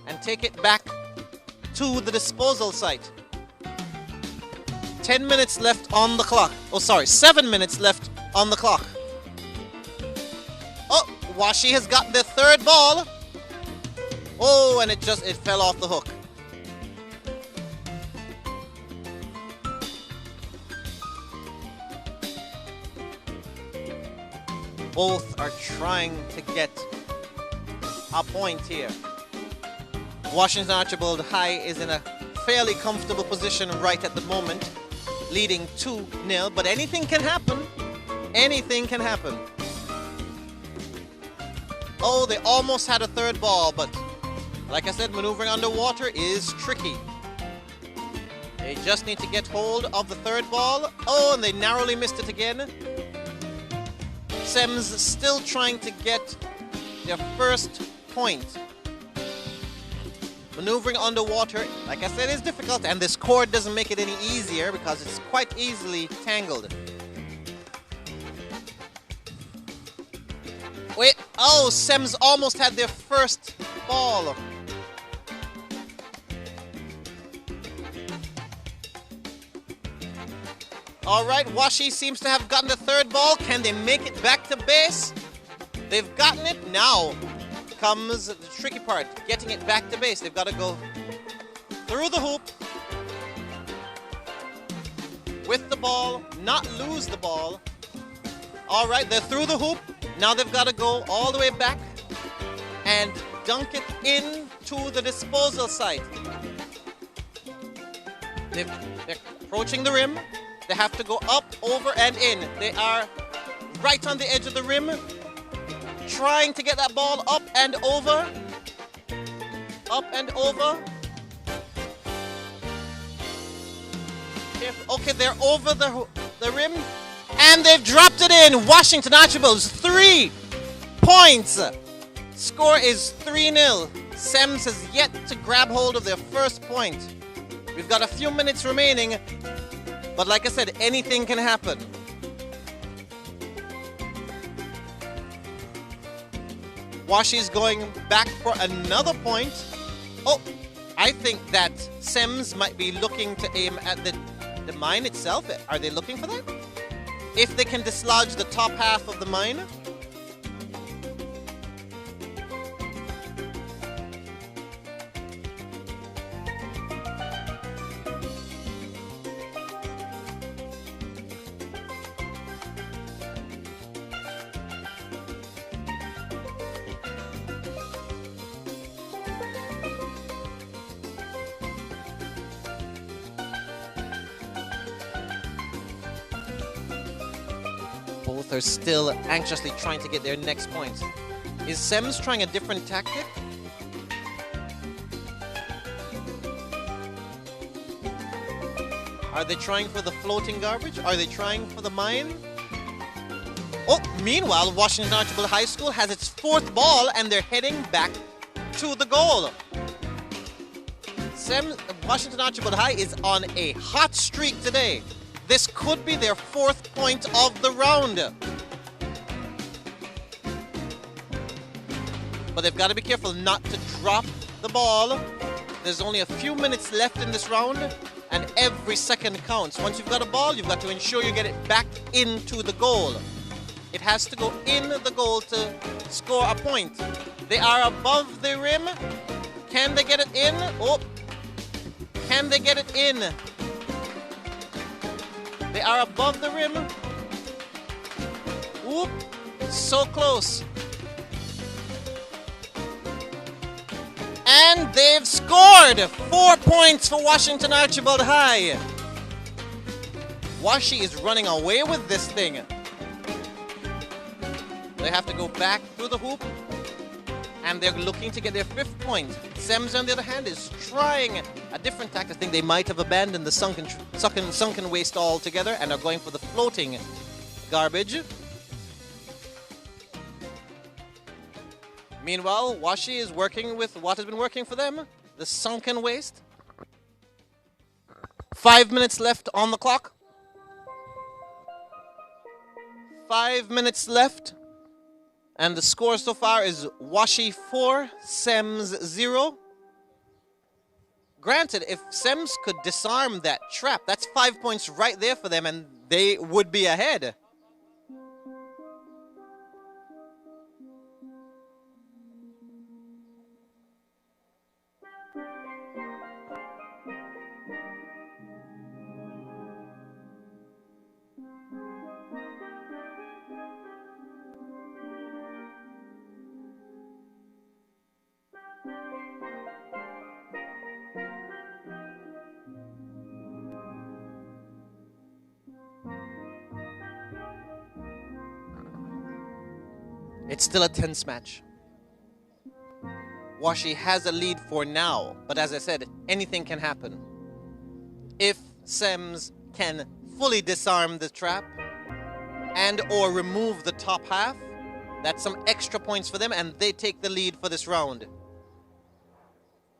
and take it back to the disposal site. 10 minutes left on the clock. Oh, sorry, 7 minutes left on the clock. Oh, Washi has got their third ball. Oh, and it fell off the hook. Both are trying to get a point here. Washington Archibald High is in a fairly comfortable position right at the moment, leading 2-0, but anything can happen. Anything can happen. Oh, they almost had a third ball, but like I said, maneuvering underwater is tricky. They just need to get hold of the third ball. Oh, and they narrowly missed it again. Sems still trying to get their first point. Maneuvering underwater, like I said, is difficult, and this cord doesn't make it any easier because it's quite easily tangled. Wait, oh, Sems almost had their first ball. All right, Washi seems to have gotten the third ball. Can they make it back to base? They've gotten it. Now comes the tricky part, getting it back to base. They've got to go through the hoop with the ball, not lose the ball. All right, they're through the hoop. Now they've got to go all the way back and dunk it into the disposal site. They're approaching the rim. They have to go up, over, and in. They are right on the edge of the rim, trying to get that ball up and over. Up and over. Okay, they're over the rim, and they've dropped it in. Washington Archibald's 3 points. Score is 3-0. Sems has yet to grab hold of their first point. We've got a few minutes remaining, but like I said, anything can happen. Washi's going back for another point. Oh, I think that Sems might be looking to aim at the mine itself. Are they looking for that? If they can dislodge the top half of the mine. Both are still anxiously trying to get their next point. Is Sems trying a different tactic? Are they trying for the floating garbage? Are they trying for the mine? Oh, meanwhile, Washington Archibald High School has its fourth ball and they're heading back to the goal. Washington Archibald High is on a hot streak today. This could be their fourth point of the round. But they've got to be careful not to drop the ball. There's only a few minutes left in this round, and every second counts. Once you've got a ball, you've got to ensure you get it back into the goal. It has to go in the goal to score a point. They are above the rim. Can they get it in? Oh, can they get it in? They are above the rim. Oop, so close. And they've scored 4 points for Washington Archibald High. Washi is running away with this thing. They have to go back through the hoop, and they're looking to get their fifth point. Sems, on the other hand, is trying a different tactic. I think they might have abandoned the sunken waste altogether and are going for the floating garbage. Meanwhile, Washi is working with what has been working for them, the sunken waste. 5 minutes left on the clock. 5 minutes left. And the score so far is Washi 4, Sems 0. Granted, if Sems could disarm that trap, that's 5 points right there for them, and they would be ahead. It's still a tense match. Washi has a lead for now, but as I said, anything can happen. If Sems can fully disarm the trap and or remove the top half, that's some extra points for them, and they take the lead for this round.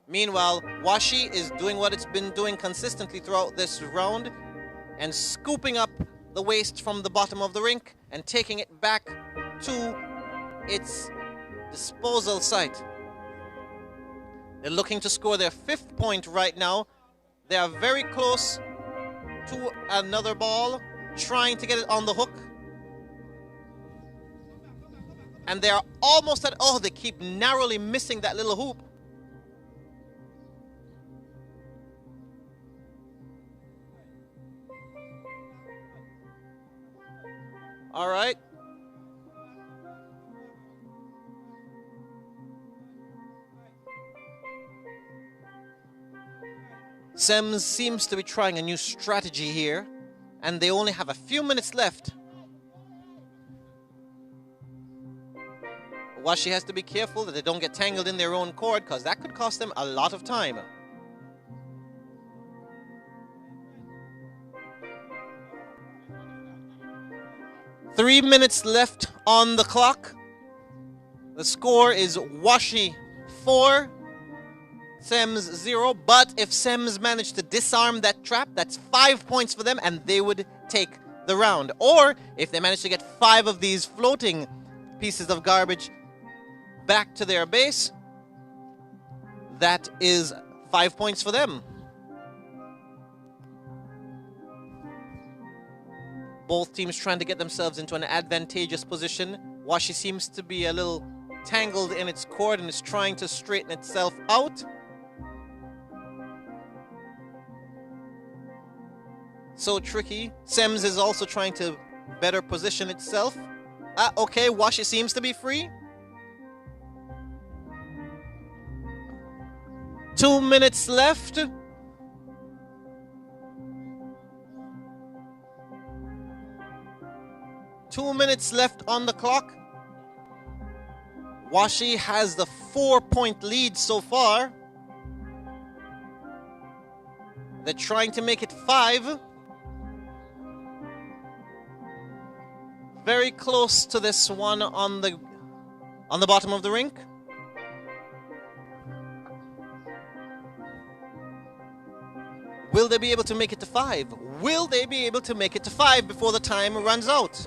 Meanwhile, Washi is doing what it's been doing consistently throughout this round and scooping up the waste from the bottom of the rink and taking it back to its disposal site. They're looking to score their fifth point right now. They are very close to another ball, trying to get it on the hook. And they are almost at, oh, they keep narrowly missing that little hoop. All right. Sems seems to be trying a new strategy here, and they only have a few minutes left. Washi has to be careful that they don't get tangled in their own cord, because that could cost them a lot of time. Three minutes left on the clock. The score is Washi 4, Sems 0, but if Sems managed to disarm that trap, that's 5 points for them, and they would take the round. Or if they manage to get 5 of these floating pieces of garbage back to their base, that is 5 points for them. Both teams trying to get themselves into an advantageous position. Washi seems to be a little tangled in its cord and is trying to straighten itself out. So tricky. Sems is also trying to better position itself. Okay, Washi seems to be free. 2 minutes left. Two minutes left on the clock. Washi has the 4-point lead so far. They're trying to make it 5. very close to this one on the bottom of the rink. Will they be able to make it to 5? Will they be able to make it to 5 before the time runs out?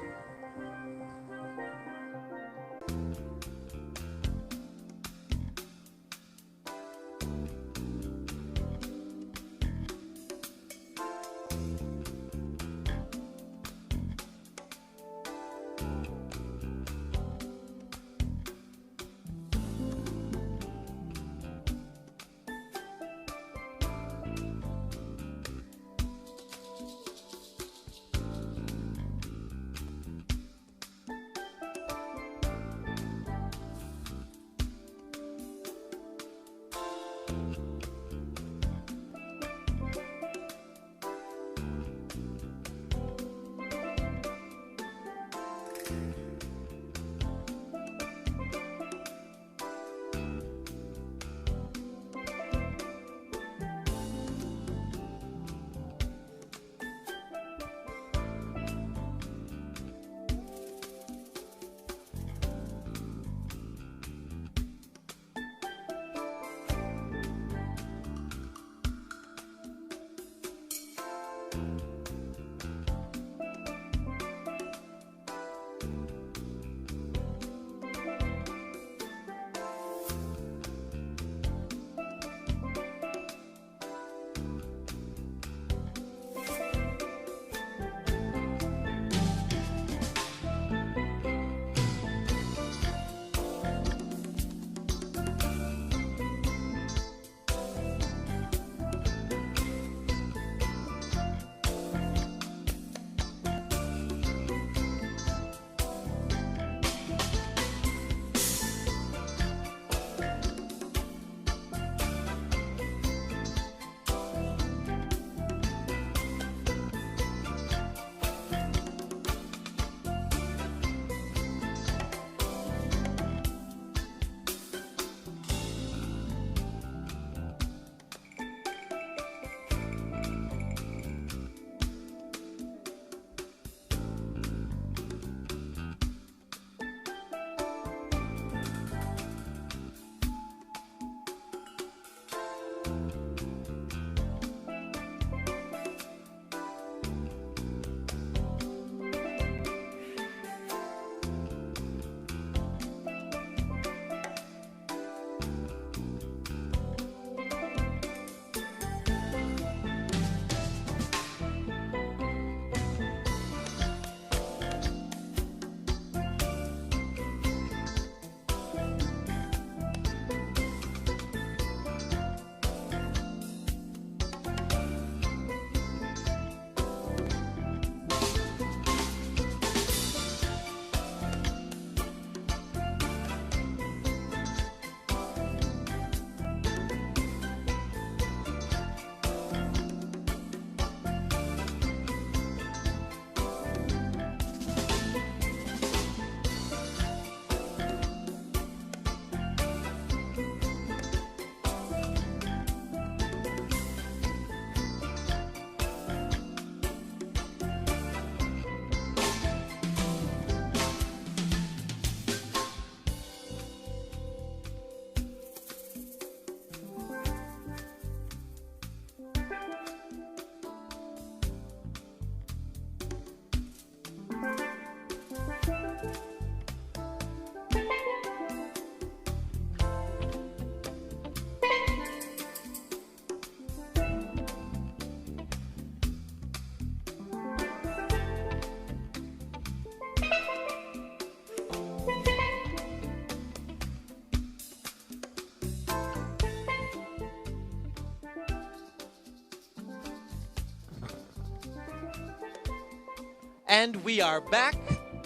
And we are back.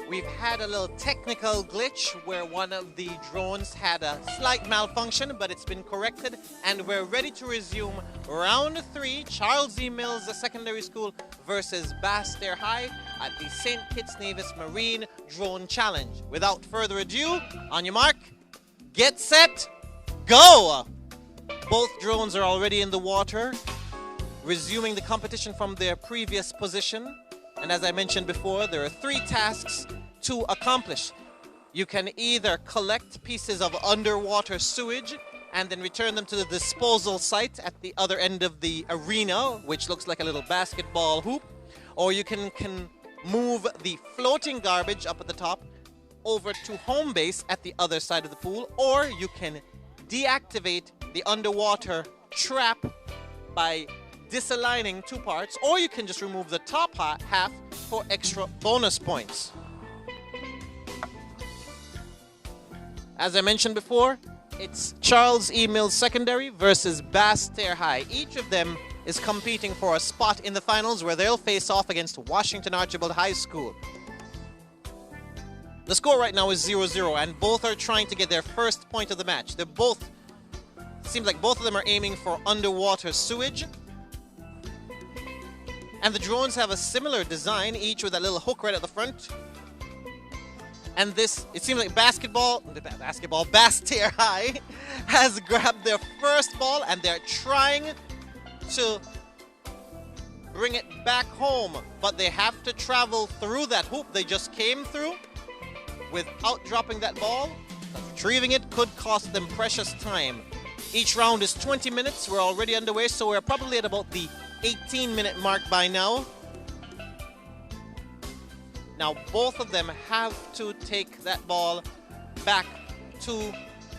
We've had a little technical glitch where one of the drones had a slight malfunction, but it's been corrected, and we're ready to resume round 3, Charles E. Mills Secondary School versus Basse-Terre High at the St. Kitts Nevis Marine Drone Challenge. Without further ado, on your mark, get set, go! Both drones are already in the water, resuming the competition from their previous position. And as I mentioned before, there are 3 tasks to accomplish. You can either collect pieces of underwater sewage and then return them to the disposal site at the other end of the arena, which looks like a little basketball hoop, or you can move the floating garbage up at the top over to home base at the other side of the pool, or you can deactivate the underwater trap by disaligning two parts, or you can just remove the top half for extra bonus points. As I mentioned before, it's Charles E. Mills Secondary versus Basse-Terre High. Each of them is competing for a spot in the finals where they'll face off against Washington Archibald High School. The score right now is 0-0, and both are trying to get their first point of the match. Seems like both of them are aiming for underwater sewage. And the drones have a similar design, each with a little hook right at the front. And this, it seems like Basse-Terre High has grabbed their first ball and they're trying to bring it back home. But they have to travel through that hoop they just came through without dropping that ball. Retrieving it could cost them precious time. Each round is 20 minutes. We're already underway, so we're probably at about the 18-minute mark by now. Now, both of them have to take that ball back to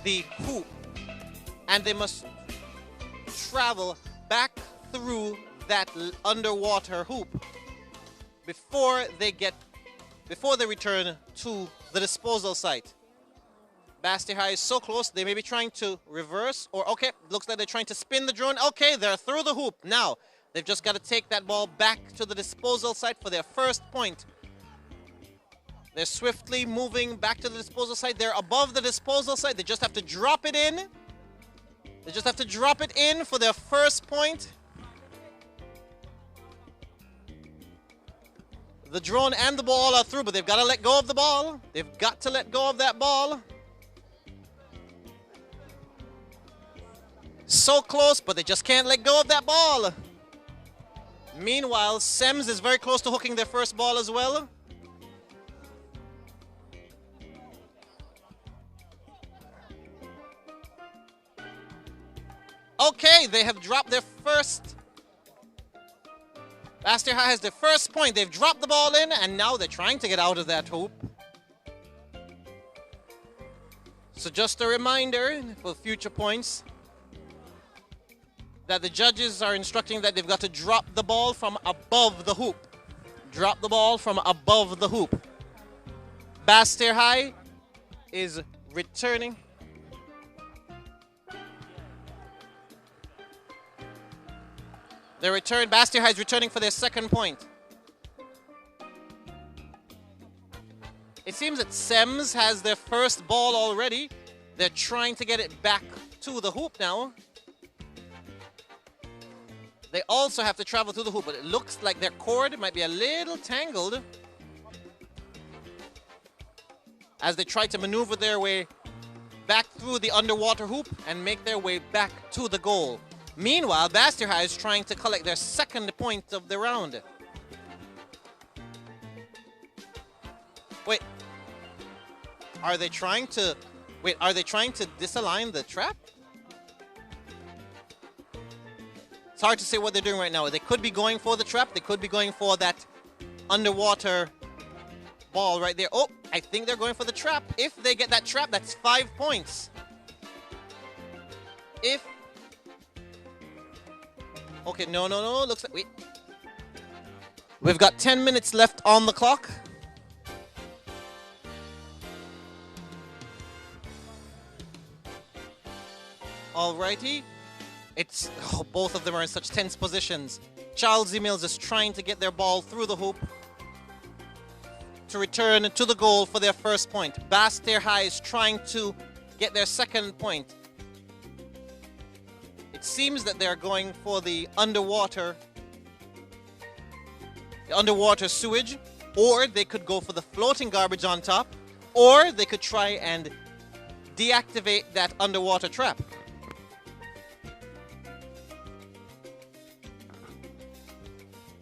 the hoop. And they must travel back through that underwater hoop before they return to the disposal site. Basse-Terre High is so close, they may be trying to reverse, or okay, looks like they're trying to spin the drone. Okay, they're through the hoop. Now, they've just got to take that ball back to the disposal site for their first point. They're swiftly moving back to the disposal site. They're above the disposal site. They just have to drop it in. They just have to drop it in for their first point. The drone and the ball are through, but they've got to let go of the ball. They've got to let go of that ball. So close, but they just can't let go of that ball. Meanwhile, Sems is very close to hooking their first ball as well. Okay, they have dropped their first. Basse-Terre High has their first point. They've dropped the ball in, and now they're trying to get out of that hoop. So just a reminder for future points that the judges are instructing that they've got to drop the ball from above the hoop. Drop the ball from above the hoop. Basse-Terre High is returning. Basse-Terre High is returning for their second point. It seems that Sems has their first ball already. They're trying to get it back to the hoop now. They also have to travel through the hoop, but it looks like their cord might be a little tangled as they try to maneuver their way back through the underwater hoop and make their way back to the goal. Meanwhile, Basse-Terre High is trying to collect their second point of the round. Wait. Are they trying to disalign the trap? It's hard to say what they're doing right now. They could be going for the trap. They could be going for that underwater ball right there. Oh, I think they're going for the trap. If they get that trap, that's 5 points. Okay, no. Looks like we've got 10 minutes left on the clock. Alrighty. Both of them are in such tense positions. Charles E. Mills is trying to get their ball through the hoop to return to the goal for their first point. Basse-Terre High is trying to get their second point. It seems that they're going for the underwater sewage, or they could go for the floating garbage on top, or they could try and deactivate that underwater trap.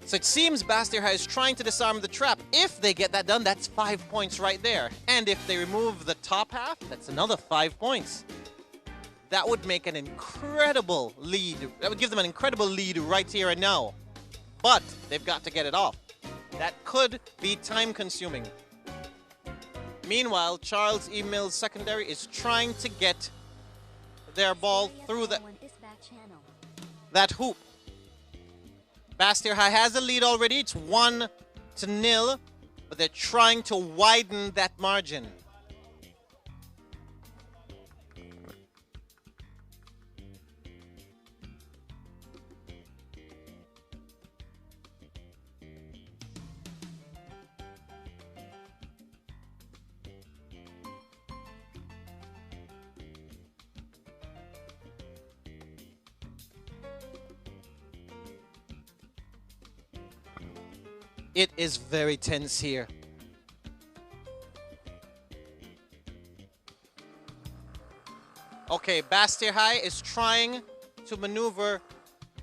So it seems Bastir High is trying to disarm the trap. If they get that done, that's 5 points right there. And if they remove the top half, that's another 5 points. That would make an incredible lead. That would give them an incredible lead right here and now. But they've got to get it off. That could be time consuming. Meanwhile, Charles E. Mills Secondary is trying to get their ball through that hoop. Bastir High has a lead already. It's 1-0, but they're trying to widen that margin. It is very tense here. Okay, Bastir High is trying to maneuver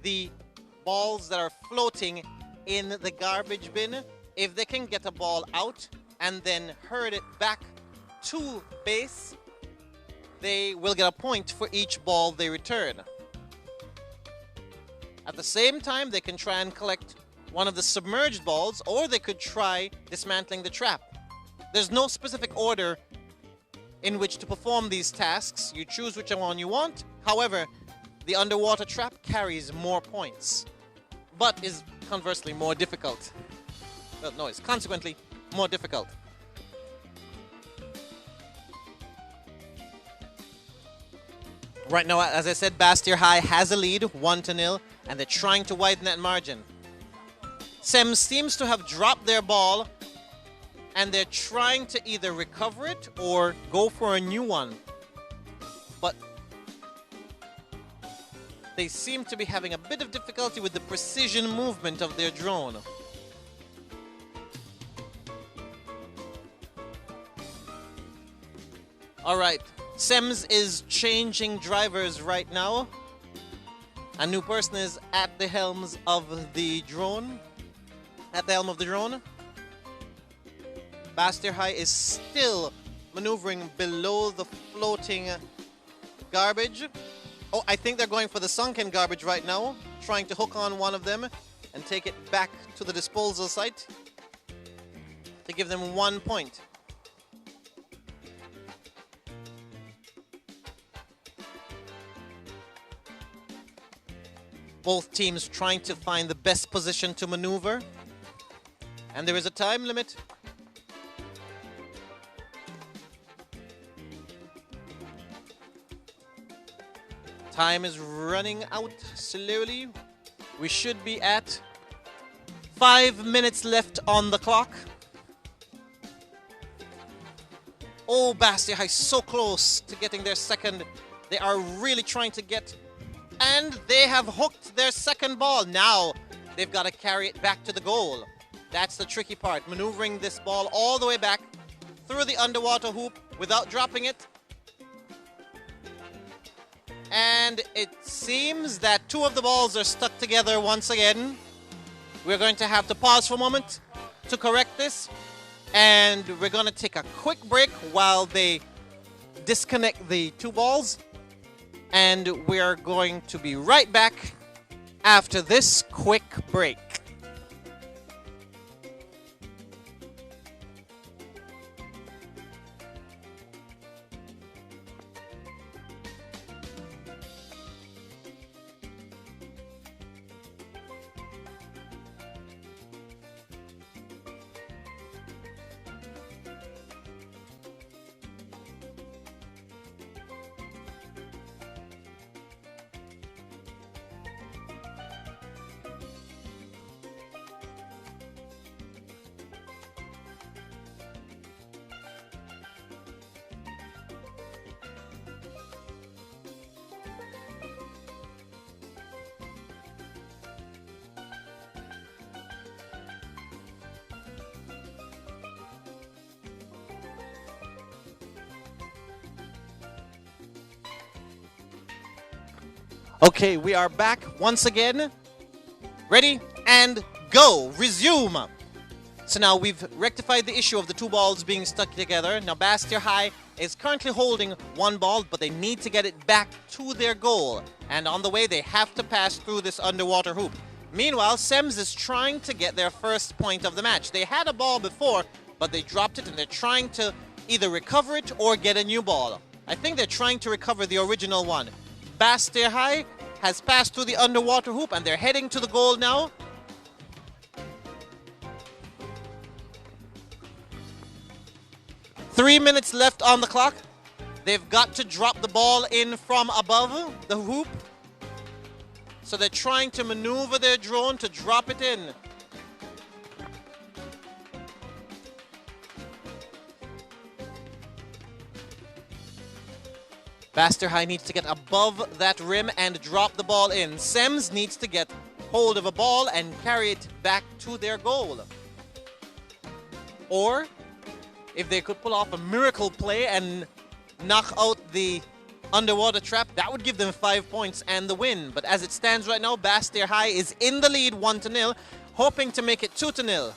the balls that are floating in the garbage bin. If they can get a ball out and then herd it back to base, they will get a point for each ball they return. At the same time, they can try and collect one of the submerged balls, or they could try dismantling the trap. There's no specific order in which to perform these tasks. You choose which one you want. However, the underwater trap carries more points, but is conversely more difficult. Well, no, it's consequently more difficult. Right now, as I said, Bastir High has a lead, 1-0, and they're trying to widen that margin. Sems seems to have dropped their ball, and they're trying to either recover it or go for a new one. But they seem to be having a bit of difficulty with the precision movement of their drone. All right, Sems is changing drivers right now. A new person is at the helms of the drone. At the helm of the drone. Bastir High is still maneuvering below the floating garbage. Oh, I think they're going for the sunken garbage right now, trying to hook on one of them and take it back to the disposal site to give them 1 point. Both teams trying to find the best position to maneuver. And there is a time limit. Time is running out slowly. We should be at 5 minutes left on the clock. Oh, Bastir High so close to getting their second. They are really trying to get, and they have hooked their second ball. Now they've got to carry it back to the goal. That's the tricky part, maneuvering this ball all the way back through the underwater hoop without dropping it. And it seems that two of the balls are stuck together once again. We're going to have to pause for a moment to correct this. And we're going to take a quick break while they disconnect the two balls. And we're going to be right back after this quick break. Okay, we are back once again. Ready and go. Resume. So now we've rectified the issue of the two balls being stuck together. Now Bastille High is currently holding one ball, but they need to get it back to their goal. And on the way, they have to pass through this underwater hoop. Meanwhile, Sems is trying to get their first point of the match. They had a ball before, but they dropped it, and they're trying to either recover it or get a new ball. I think they're trying to recover the original one. Bastille High has passed through the underwater hoop, and they're heading to the goal now. Three minutes left on the clock. They've got to drop the ball in from above the hoop. So they're trying to maneuver their drone to drop it in. Bastille High needs to get above that rim and drop the ball in. Sems needs to get hold of a ball and carry it back to their goal. Or if they could pull off a miracle play and knock out the underwater trap, that would give them 5 points and the win. But as it stands right now, Bastille High is in the lead 1-0, hoping to make it 2-0.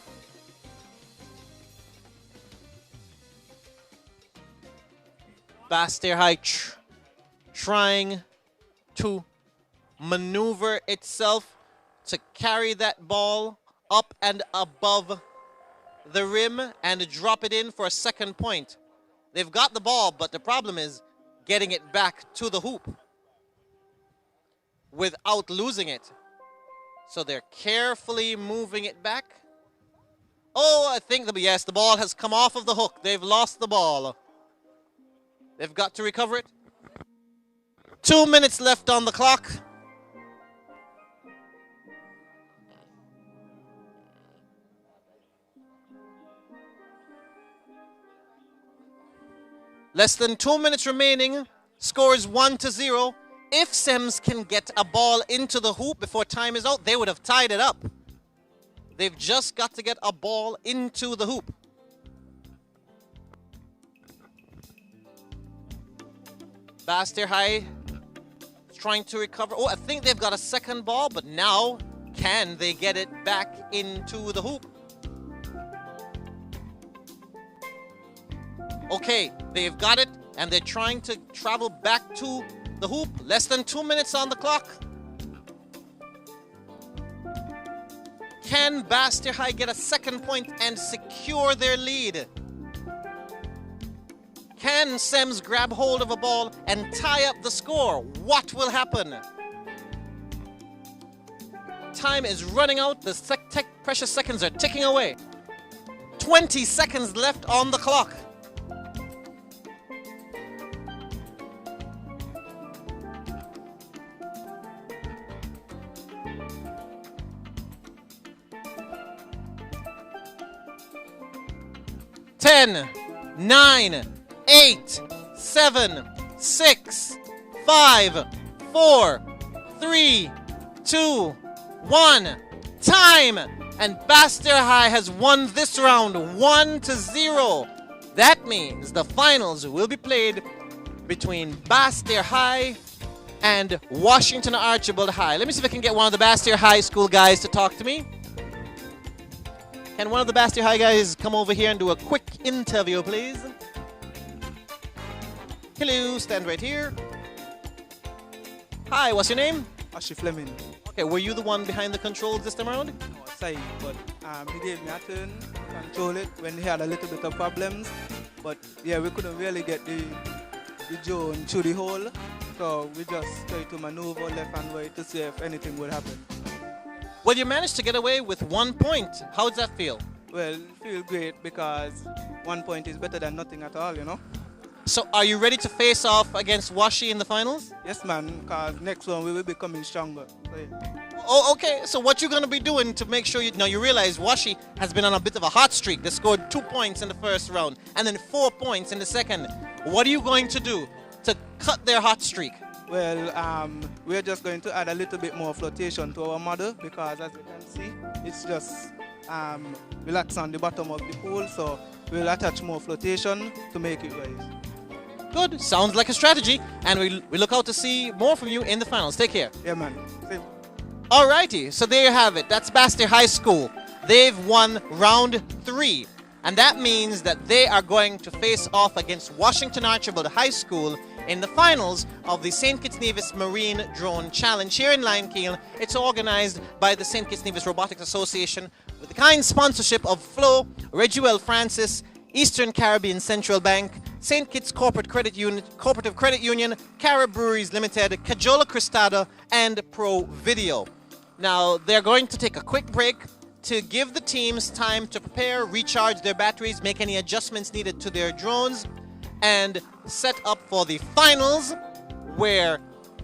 Bastille High trying to maneuver itself to carry that ball up and above the rim and drop it in for a second point. They've got the ball, but the problem is getting it back to the hoop without losing it. So they're carefully moving it back. Oh, I think yes, the ball has come off of the hook. They've lost the ball. They've got to recover it. 2 minutes left on the clock. Less than 2 minutes remaining. Score is 1-0. If Sems can get a ball into the hoop before time is out, they would have tied it up. They've just got to get a ball into the hoop. Bastille High is trying to recover. Oh, I think they've got a second ball, but now can they get it back into the hoop? Okay, they've got it, and they're trying to travel back to the hoop. Less than 2 minutes on the clock. Can Bastille High get a second point and secure their lead? Can Sems grab hold of a ball and tie up the score? What will happen? Time is running out. The precious seconds are ticking away. 20 seconds left on the clock. Ten, 9, 8, 7, 6, 5, 4, 3, 2, 1. Time! And Bastille High has won this round 1-0. That means the finals will be played between Bastille High and Washington Archibald High. Let me see if I can get one of the Bastille High School guys to talk to me. Can one of the Bastille High guys come over here and do a quick interview, please? Hello, stand right here. Hi, what's your name? Ashi Fleming. Okay, were you the one behind the controls this time around? No, Sai, but he gave me a turn to control it when he had a little bit of problems. But yeah, we couldn't really get the drone through the hole. So we just tried to maneuver left and right to see if anything would happen. Well, you managed to get away with 1 point. How does that feel? Well, it feels great because 1 point is better than nothing at all, you know? So are you ready to face off against Washi in the finals? Yes, man, because next one we will be coming stronger. So, yeah. Oh, okay. So what you going to be doing to make sure now you realize Washi has been on a bit of a hot streak. They scored 2 points in the first round and then 4 points in the second. What are you going to do to cut their hot streak? Well, we're just going to add a little bit more flotation to our model because as you can see, it's just relax on the bottom of the pool. So we'll attach more flotation to make it rise. Good. Sounds like a strategy. And we look out to see more from you in the finals. Take care. Yeah, man. See you. Alrighty, so there you have it. That's Bastyr High School. They've won round 3. And that means that they are going to face off against Washington Archibald High School in the finals of the St. Kitts Nevis Marine Drone Challenge here in Limekiln. It's organized by the St. Kitts Nevis Robotics Association with the kind sponsorship of Flo, Reguel Francis, Eastern Caribbean Central Bank, St. Kitts Cooperative Credit Union, Cara Breweries Limited, Cajola Cristada, and Pro Video. Now, they're going to take a quick break to give the teams time to prepare, recharge their batteries, make any adjustments needed to their drones, and set up for the finals where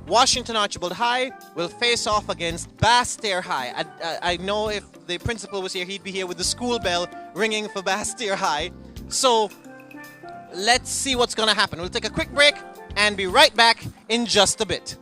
Washington Archibald High will face off against Bastyr High. I know if the principal was here, he'd be here with the school bell ringing for Bastyr High. So let's see what's going to happen. We'll take a quick break and be right back in just a bit.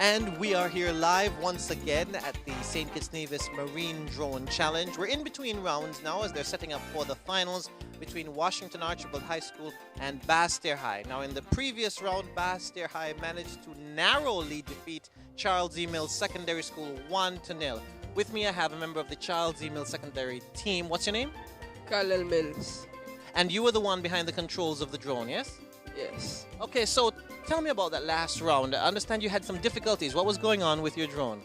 And we are here live once again at the St. Kitts Nevis Marine Drone Challenge. We're in between rounds now as they're setting up for the finals between Washington Archibald High School and Basse-Terre High. Now in the previous round, Basse-Terre High managed to narrowly defeat Charles E. Mills Secondary School 1-0. With me I have a member of the Charles E. Mills Secondary team. What's your name? Colonel Mills. And you were the one behind the controls of the drone, yes? Yes. Okay, so tell me about that last round. I understand you had some difficulties. What was going on with your drone?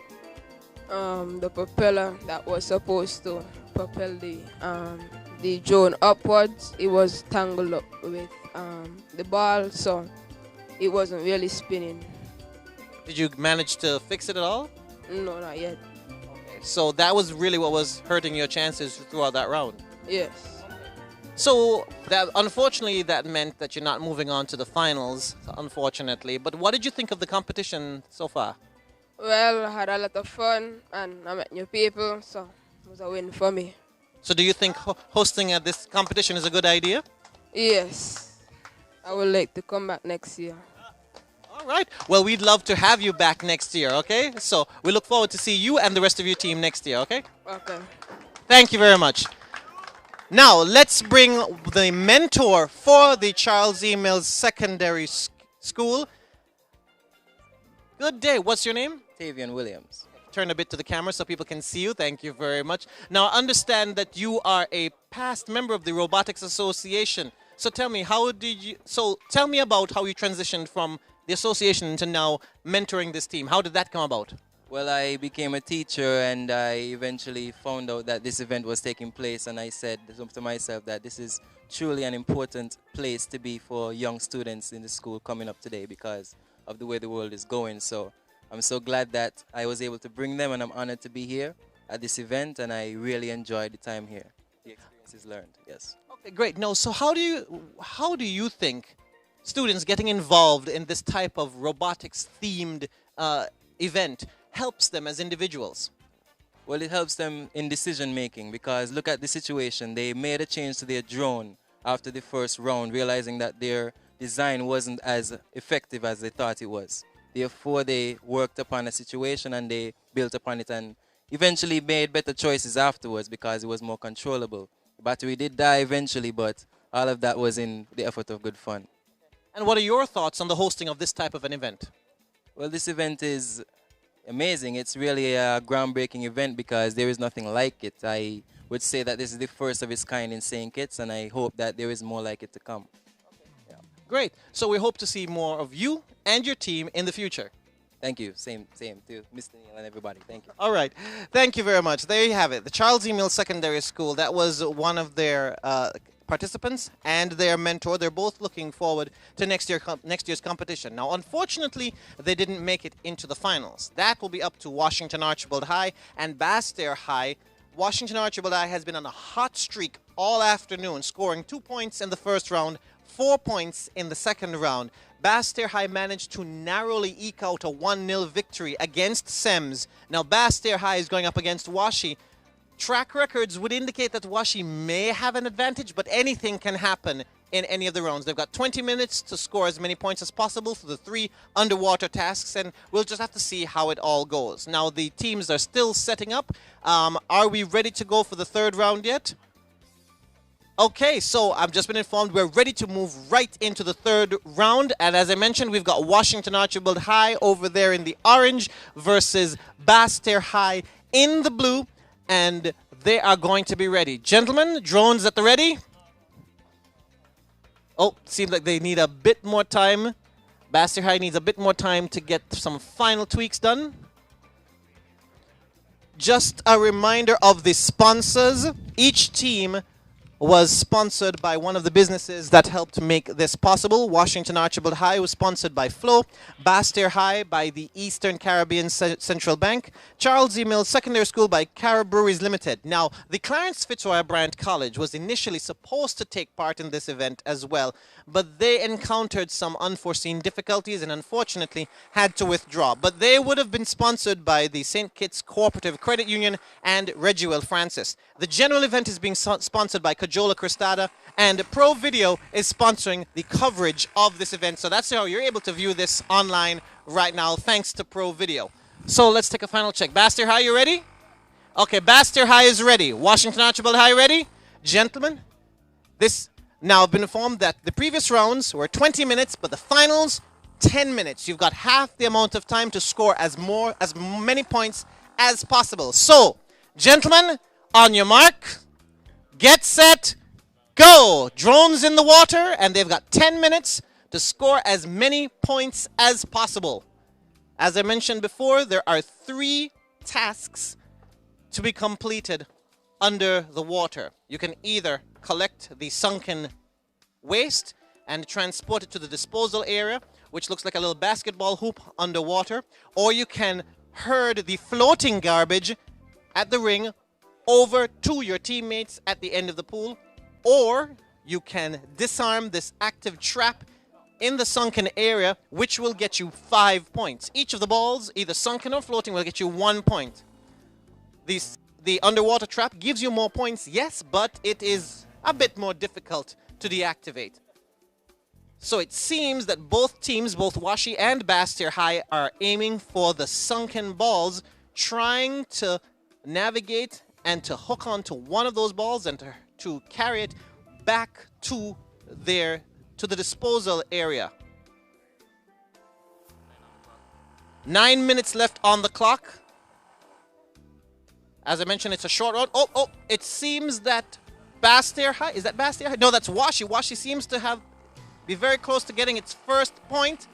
The propeller that was supposed to propel the drone upwards, it was tangled up with the ball, so it wasn't really spinning. Did you manage to fix it at all? No, not yet. Okay, so that was really what was hurting your chances throughout that round? Yes. So that unfortunately that meant that you're not moving on to the finals, unfortunately. But what did you think of the competition so far? Well, I had a lot of fun and I met new people, so it was a win for me. So do you think hosting at this competition is a good idea? Yes. I would like to come back next year. All right. Well, we'd love to have you back next year, okay? So we look forward to see you and the rest of your team next year, okay? Okay. Thank you very much. Now, let's bring the mentor for the Charles E. Mills Secondary School. Good day. What's your name? Tavian Williams. Turn a bit to the camera so people can see you. Thank you very much. Now, I understand that you are a past member of the Robotics Association. So tell me, tell me about how you transitioned from the association to now mentoring this team. How did that come about? Well, I became a teacher and I eventually found out that this event was taking place, and I said to myself that this is truly an important place to be for young students in the school coming up today because of the way the world is going. So I'm so glad that I was able to bring them, and I'm honored to be here at this event, and I really enjoyed the time here. The experience is learned, yes. Okay, great. Now, so how do you think students getting involved in this type of robotics-themed event helps them as individuals? Well, it helps them in decision making because look at the situation. They made a change to their drone after the first round, realizing that their design wasn't as effective as they thought it was. Therefore, they worked upon a situation and they built upon it and eventually made better choices afterwards because it was more controllable. The battery did die eventually, but all of that was in the effort of good fun. And what are your thoughts on the hosting of this type of an event? Well, this event is amazing. It's really a groundbreaking event because there is nothing like it. I would say that this is the first of its kind in St. Kitts, and I hope that there is more like it to come. Great. So we hope to see more of you and your team in the future. Thank you. Same to Mr. Neil and everybody. Thank you. All right. Thank you very much. There you have it. The Charles E. Mills Secondary School. That was one of their participants and their mentor. They're both looking forward to next year's competition. Now, unfortunately, they didn't make it into the finals. That will be up to Washington Archibald High and Basse-Terre High. Washington Archibald High has been on a hot streak all afternoon, scoring 2 points in the first round, 4 points in the second round. Basse-Terre High managed to narrowly eke out a 1-0 victory against SEMS. Now, Basse-Terre High is going up against Washi. Track records would indicate that Washi may have an advantage, but anything can happen in any of the rounds. They've got 20 minutes to score as many points as possible for the 3 underwater tasks, and we'll just have to see how it all goes. Now, the teams are still setting up. Are we ready to go for the third round yet? Okay, so I've just been informed we're ready to move right into the third round. And as I mentioned, we've got Washington Archibald High over there in the orange versus Basse-Terre High in the blue. And they are going to be ready. Gentlemen, drones at the ready? Oh, seems like they need a bit more time. Basse-Terre High needs a bit more time to get some final tweaks done. Just a reminder of the sponsors. Each team was sponsored by one of the businesses that helped make this possible. Washington Archibald High was sponsored by Flow, Basse-Terre High by the Eastern Caribbean Central Bank, Charles E. Mills Secondary School by Cara Breweries Limited. Now, the Clarence Fitzroy Bryant College was initially supposed to take part in this event as well, but they encountered some unforeseen difficulties and unfortunately had to withdraw. But they would have been sponsored by the St. Kitts Cooperative Credit Union and Regiwell Francis. The general event is being sponsored by Cajola Cristada, and Pro Video is sponsoring the coverage of this event. So that's how you're able to view this online right now, thanks to Pro Video. So let's take a final check. Basse-Terre High, you ready? Okay, Basse-Terre High is ready. Washington Archibald High ready? Gentlemen, now I've been informed that the previous rounds were 20 minutes, but the finals, 10 minutes. You've got half the amount of time to score as many points as possible. So, gentlemen, on your mark, get set, go! Drones in the water, and they've got 10 minutes to score as many points as possible. As I mentioned before, there are 3 tasks to be completed under the water. You can either collect the sunken waste and transport it to the disposal area, which looks like a little basketball hoop underwater, or you can herd the floating garbage at the ring over to your teammates at the end of the pool, or you can disarm this active trap in the sunken area, which will get you 5 points. Each of the balls, either sunken or floating, will get you 1 point. The underwater trap gives you more points, yes, but it is a bit more difficult to deactivate. So it seems that both teams, both Washi and Basse-Terre High, are aiming for the sunken balls, trying to navigate and to hook onto one of those balls and to carry it back to the disposal area. 9 minutes left on the clock. As I mentioned, it's a short round. Oh, it seems that Basse-Terre High, is that Basse-Terre High? No, that's Washi. Washi seems to be very close to getting its first point.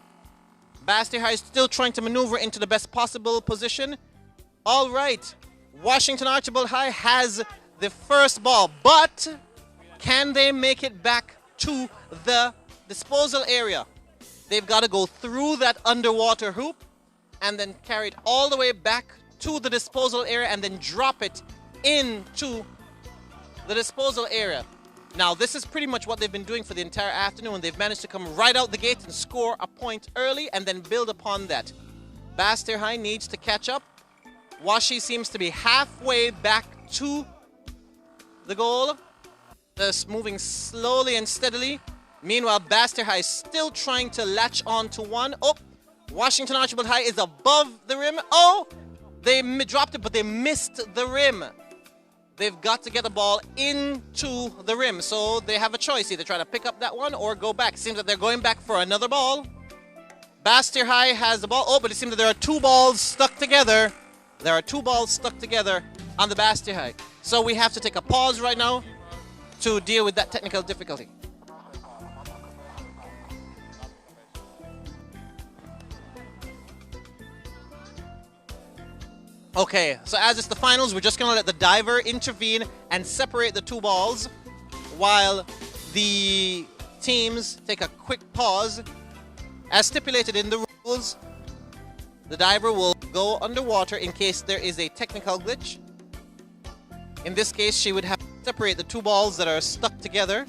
Basse-Terre High is still trying to maneuver into the best possible position. All right. Washington Archibald High has the first ball, but can they make it back to the disposal area? They've got to go through that underwater hoop and then carry it all the way back to the disposal area and then drop it into the disposal area. Now, this is pretty much what they've been doing for the entire afternoon. They've managed to come right out the gate and score a point early and then build upon that. Bastille High needs to catch up. Washi seems to be halfway back to the goal. Just moving slowly and steadily. Meanwhile, Bastille High is still trying to latch on to one. Oh, Washington Archibald High is above the rim. Oh, they dropped it, but they missed the rim. They've got to get the ball into the rim, so they have a choice. Either try to pick up that one or go back. Seems that they're going back for another ball. Bastille High has the ball. Oh, but it seems that there are two balls stuck together. There are two balls stuck together on the Bastille High. So we have to take a pause right now to deal with that technical difficulty. Okay, so as it's the finals, we're just going to let the diver intervene and separate the two balls while the teams take a quick pause. As stipulated in the rules, the diver will go underwater in case there is a technical glitch. In this case, she would have to separate the two balls that are stuck together.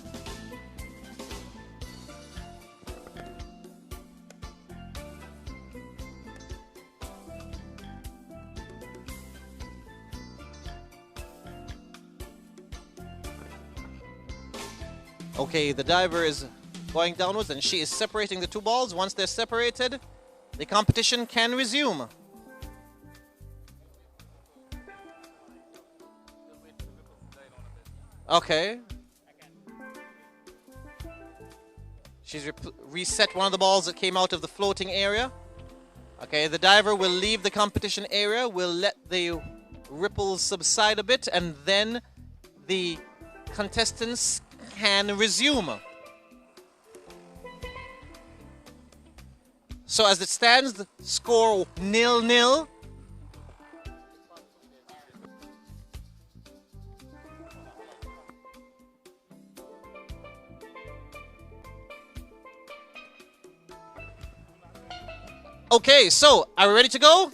Okay, the diver is going downwards and she is separating the two balls. Once they're separated, the competition can resume. Okay. She's reset one of the balls that came out of the floating area. Okay, the diver will leave the competition area. We'll let the ripples subside a bit and then the contestants can resume. So as it stands, the score 0-0. Okay, so are we ready to go?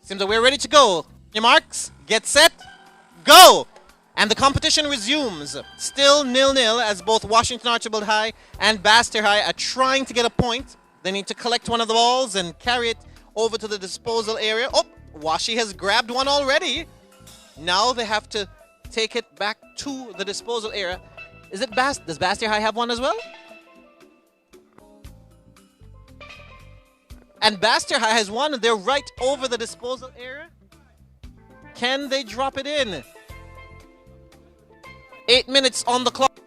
Seems that we're ready to go. Your marks, get set, go! And the competition resumes. Still 0-0 as both Washington Archibald High and Bastille High are trying to get a point. They need to collect one of the balls and carry it over to the disposal area. Oh, Washi has grabbed one already. Now they have to take it back to the disposal area. Does Bastille High have one as well? And Bastille High has one and they're right over the disposal area. Can they drop it in? 8 minutes on the clock.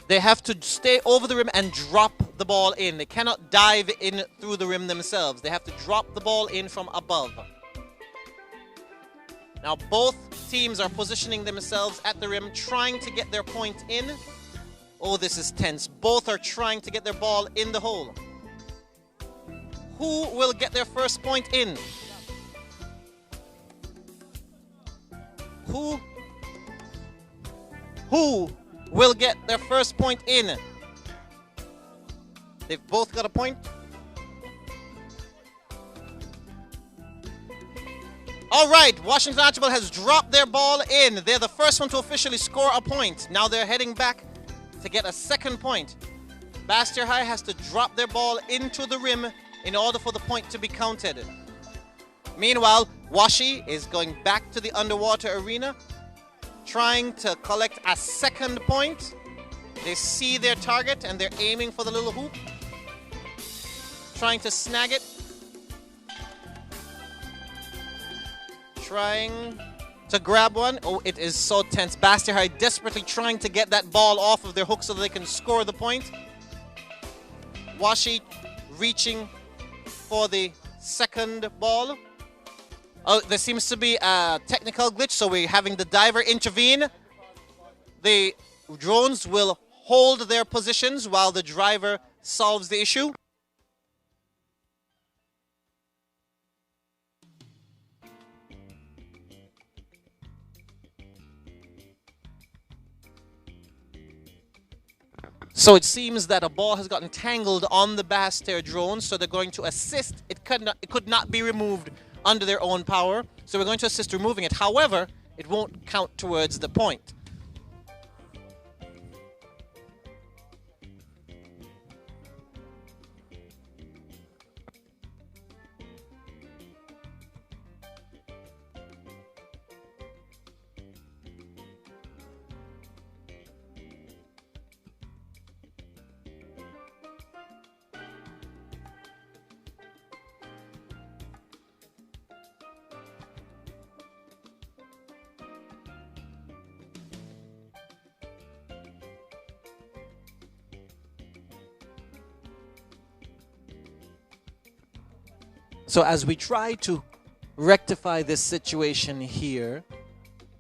They have to stay over the rim and drop the ball in. They cannot dive in through the rim themselves. They have to drop the ball in from above. Now both teams are positioning themselves at the rim, trying to get their point in. Oh, this is tense. Both are trying to get their ball in the hole. Who will get their first point in? Who will get their first point in? They've both got a point. All right, Washington Archibald has dropped their ball in. They're the first one to officially score a point. Now they're heading back to get a second point. Bastille High has to drop their ball into the rim in order for the point to be counted. Meanwhile, Washi is going back to the underwater arena, trying to collect a second point. They see their target and they're aiming for the little hoop, trying to snag it. Trying to grab one. Oh, it is so tense. Bastille High desperately trying to get that ball off of their hook so that they can score the point. Washi reaching for the second ball. Oh, there seems to be a technical glitch, so we're having the diver intervene. The drones will hold their positions while the driver solves the issue. So it seems that a ball has gotten tangled on the Bastille drone, so they're going to assist. It could not be removed under their own power, so we're going to assist removing it. However, it won't count towards the point. So as we try to rectify this situation here,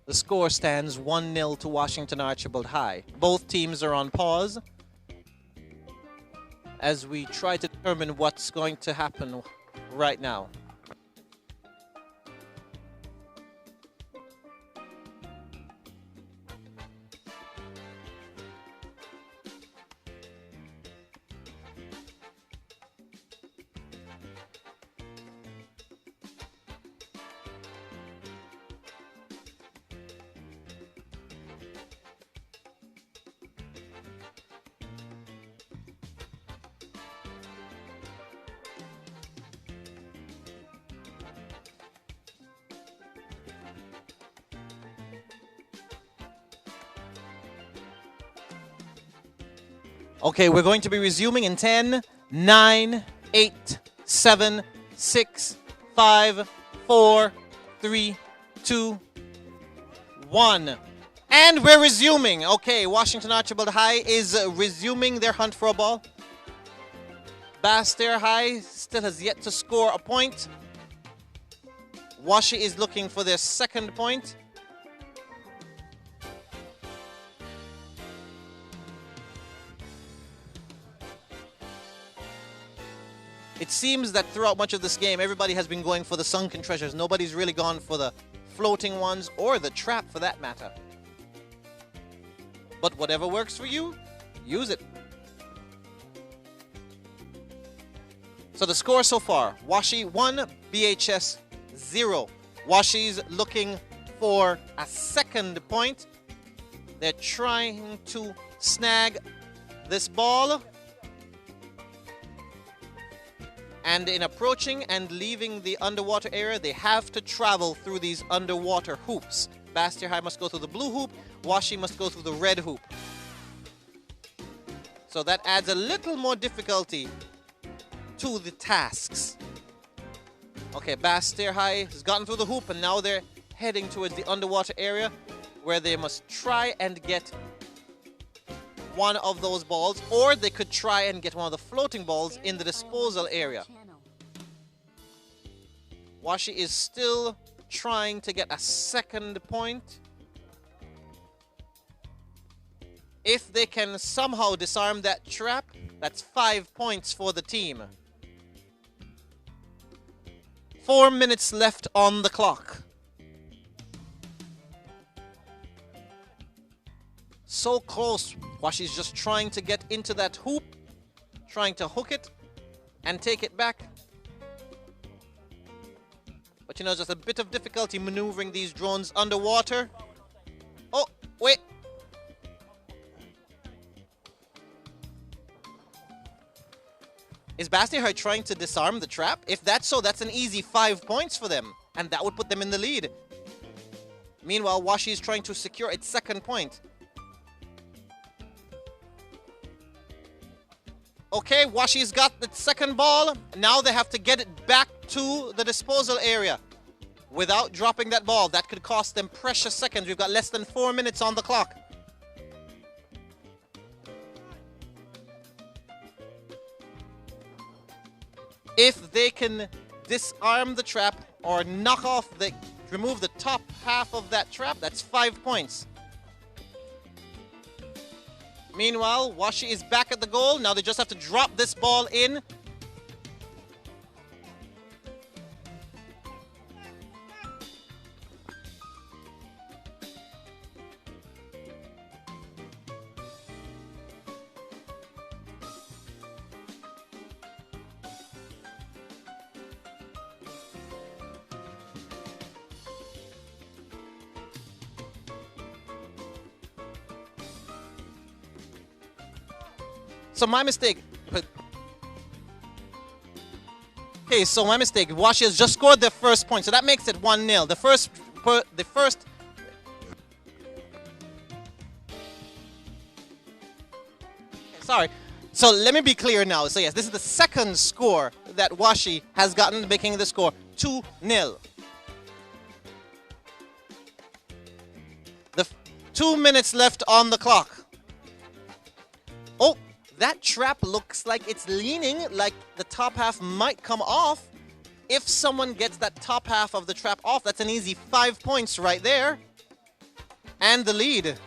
the score stands 1-0 to Washington Archibald High. Both teams are on pause as we try to determine what's going to happen right now. Okay, we're going to be resuming in 10, 9, 8, 7, 6, 5, 4, 3, 2, 1. And we're resuming. Okay, Washington Archibald High is resuming their hunt for a ball. Bastair High still has yet to score a point. Washi is looking for their second point. It seems that throughout much of this game, everybody has been going for the sunken treasures. Nobody's really gone for the floating ones or the trap for that matter. But whatever works for you, use it. So the score so far, Washi 1, BHS 0. Washi's looking for a second point. They're trying to snag this ball. And in approaching and leaving the underwater area, they have to travel through these underwater hoops. Bastair High must go through the blue hoop. Washi must go through the red hoop. So that adds a little more difficulty to the tasks. Okay, Bastair High has gotten through the hoop, and now they're heading towards the underwater area where they must try and get one of those balls, or they could try and get one of the floating balls in the disposal area. Washi is still trying to get a second point. If they can somehow disarm that trap, that's 5 points for the team. 4 minutes left on the clock. So close. Washi's just trying to get into that hoop, trying to hook it and take it back. But you know, just a bit of difficulty maneuvering these drones underwater. Oh, wait. Is Bastair High trying to disarm the trap? If that's so, that's an easy 5 points for them. And that would put them in the lead. Meanwhile, Washi is trying to secure its second point. Okay, Washi's got the second ball. Now they have to get it back to the disposal area without dropping that ball. That could cost them precious seconds. We've got less than 4 minutes on the clock. If they can disarm the trap or knock off remove the top half of that trap, that's 5 points. Meanwhile, Washi is back at the goal. Now they just have to drop this ball in. so my mistake. Okay, so my mistake. Washi has just scored their first point, so that makes it 1-0. The first. Sorry. So let me be clear now. So yes, this is the second score that Washi has gotten, making the score 2-0. The 2 minutes left on the clock. Oh, that trap looks like it's leaning, like the top half might come off. If someone gets that top half of the trap off, that's an easy 5 points right there. And the lead.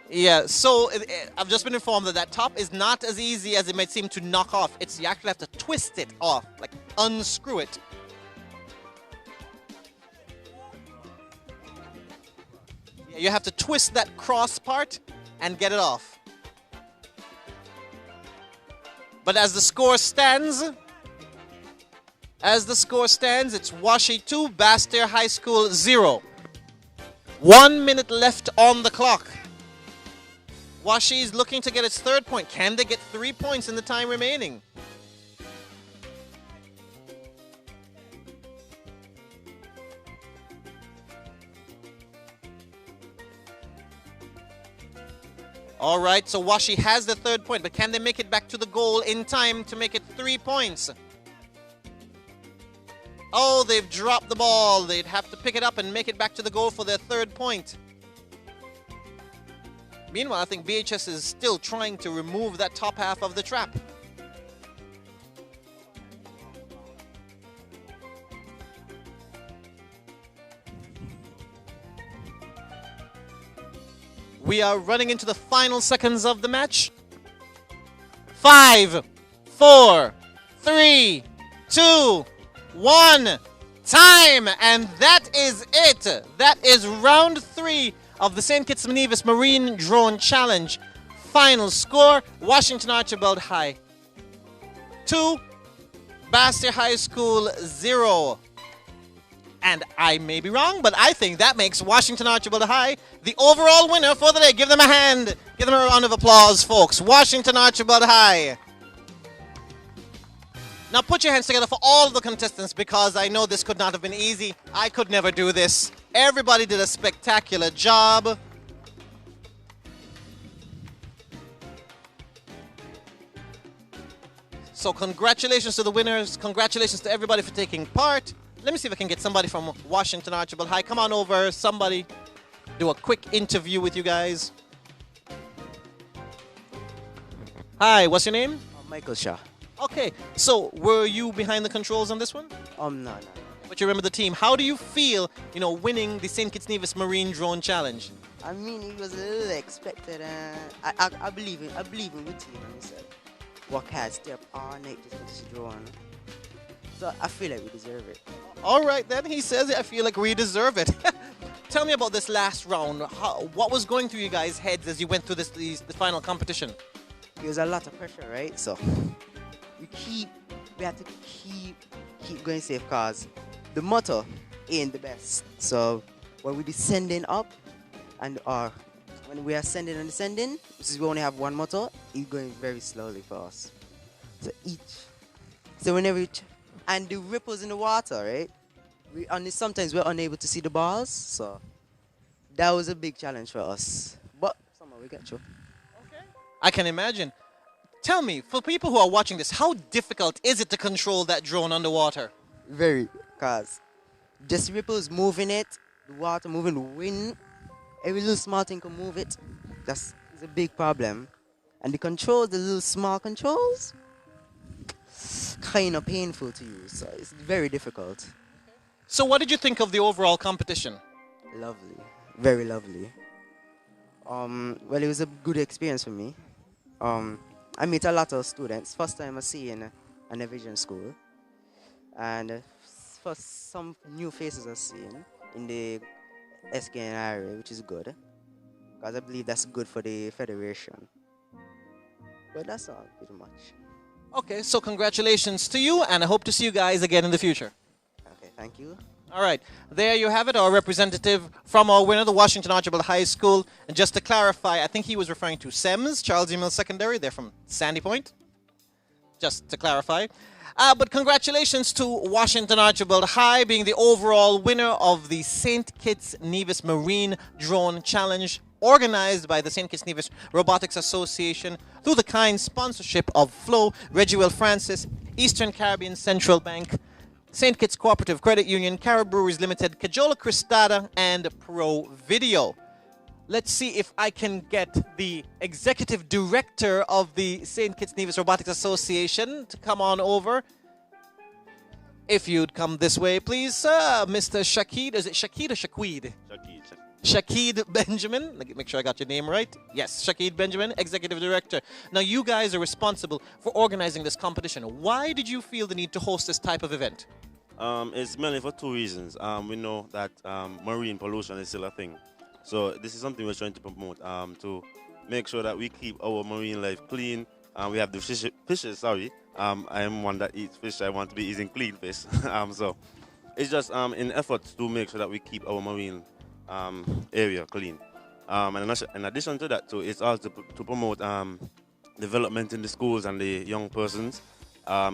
Yeah, so I've just been informed that that top is not as easy as it might seem to knock off. You actually have to twist it off, like unscrew it. Yeah, you have to twist that cross part and get it off. But as the score stands, it's Washi 2, Bastyr High School 0. 1 minute left on the clock. Washi is looking to get its third point. Can they get 3 points in the time remaining? All right, so Washi has the third point, but can they make it back to the goal in time to make it 3 points? Oh, they've dropped the ball. They'd have to pick it up and make it back to the goal for their third point. Meanwhile, I think BHS is still trying to remove that top half of the trap. We are running into the final seconds of the match. 5, 4, 3, 2, 1. Time! And that is it. That is round 3 of the St. Kitts Nevis Marine Drone Challenge. Final score, Washington Archibald High 2, Bastyr High School 0. And I may be wrong, but I think that makes Washington Archibald High the overall winner for the day. Give them a hand. Give them a round of applause, folks. Washington Archibald High. Now put your hands together for all the contestants, because I know this could not have been easy. I could never do this. Everybody did a spectacular job. So congratulations to the winners. Congratulations to everybody for taking part. Let me see if I can get somebody from Washington Archibald High. Come on over, somebody. Do a quick interview with you guys. Hi, what's your name? Michael Shaw. Okay, so were you behind the controls on this one? No. But you remember the team. How do you feel, winning the St. Kitts Nevis Marine Drone Challenge? I mean, it was a little expected. I believe in the team. And he said, work hard, stay up all night just to this drone. So I feel like we deserve it. All right, then. He says it. I feel like we deserve it. Tell me about this last round. What was going through you guys' heads as you went through the final competition? There was a lot of pressure, right? So we had to keep going safe, because the motor ain't the best. So when we descending up and when we are ascending and descending, since we only have one motor, it's going very slowly for us. So whenever and the ripples in the water, right? Sometimes we're unable to see the balls, so that was a big challenge for us. But somehow we got through. Okay. I can imagine. Tell me, for people who are watching this, how difficult is it to control that drone underwater? Very, because just ripples moving it, the water moving, the wind, every little small thing can move it. That's a big problem. And the controls, the little small controls, kind of painful to use, so it's very difficult. So what did you think of the overall competition? Lovely, very lovely. Well, it was a good experience for me. I meet a lot of students. First time I see in a vision school. And for some new faces I've seen in the SKNRA, which is good. Because I believe that's good for the federation. But that's all, pretty much. Okay, so congratulations to you, and I hope to see you guys again in the future. Thank you. All right, there you have it, our representative from our winner, the Washington Archibald High School. And just to clarify, I think he was referring to SEMS, Charles E. Mills Secondary. They're from Sandy Point, just to clarify. But congratulations to Washington Archibald High being the overall winner of the St. Kitts Nevis Marine Drone Challenge, organized by the St. Kitts Nevis Robotics Association through the kind sponsorship of Flo, Reggie Will Francis, Eastern Caribbean Central Bank, St. Kitts Cooperative Credit Union, Cara Breweries Limited, Cajola Cristada, and Pro Video. Let's see if I can get the executive director of the St. Kitts Nevis Robotics Association to come on over. If you'd come this way, please, sir. Mr. Shakid. Is it Shakid or Shaquid? Shakid Benjamin. Let me make sure I got your name right. Yes, Shakid Benjamin, executive director. Now, you guys are responsible for organizing this competition. Why did you feel the need to host this type of event? It's mainly for two reasons. We know that marine pollution is still a thing. So this is something we're trying to promote, to make sure that we keep our marine life clean. We have the fishes, sorry. I am one that eats fish. I want to be eating clean fish. So it's just in efforts to make sure that we keep our marine area clean. And in addition to that, too, it's also to promote development in the schools and the young persons.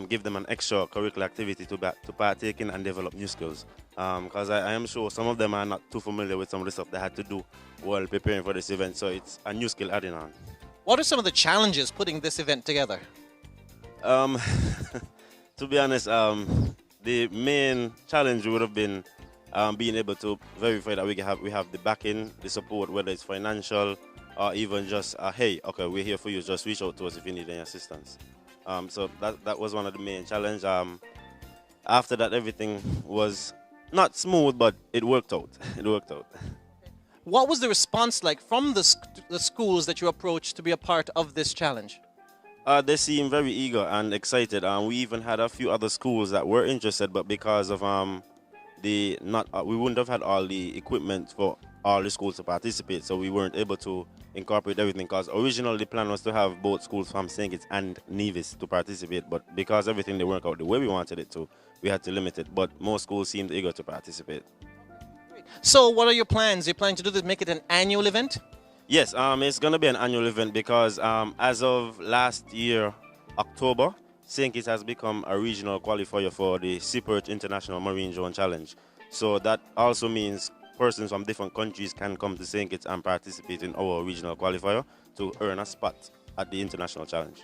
Give them an extra curricular activity to partake in and develop new skills. Because I am sure some of them are not too familiar with some of the stuff they had to do while preparing for this event. So it's a new skill adding on. What are some of the challenges putting this event together? To be honest, the main challenge would have been being able to verify that we have the backing, the support, whether it's financial or even just, hey, okay, we're here for you. Just reach out to us if you need any assistance. So that was one of the main challenges. After that, everything was not smooth, but it worked out. It worked out. What was the response like from the schools that you approached to be a part of this challenge? They seem very eager and excited. We even had a few other schools that were interested, but because of we wouldn't have had all the equipment for all the schools to participate, so we weren't able to incorporate everything. Because originally the plan was to have both schools from St. Kitts and Nevis to participate, but because everything didn't work out the way we wanted it to, we had to limit it. But most schools seemed eager to participate. So what are your plans? Are you planning to do this, make it an annual event? Yes, it's going to be an annual event because as of last year, October, St. Kitts has become a regional qualifier for the SeaPerch International Marine Drone Challenge. So that also means persons from different countries can come to St. Kitts and participate in our regional qualifier to earn a spot at the International Challenge.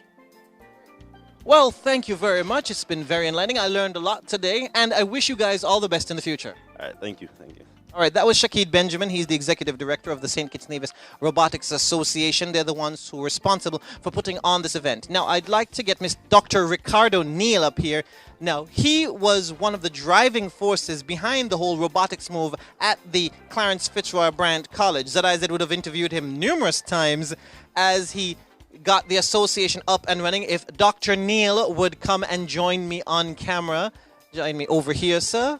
Well, thank you very much. It's been very enlightening. I learned a lot today, and I wish you guys all the best in the future. All right, thank you. Thank you. All right, that was Shakid Benjamin. He's the executive director of the St. Kitts Nevis Robotics Association. They're the ones who are responsible for putting on this event. Now, I'd like to get Dr. Ricardo Neal up here. Now, he was one of the driving forces behind the whole robotics move at the Clarence Fitzroy Brand College. ZIZ would have interviewed him numerous times as he got the association up and running. If Dr. Neal would come and join me on camera. Join me over here, sir.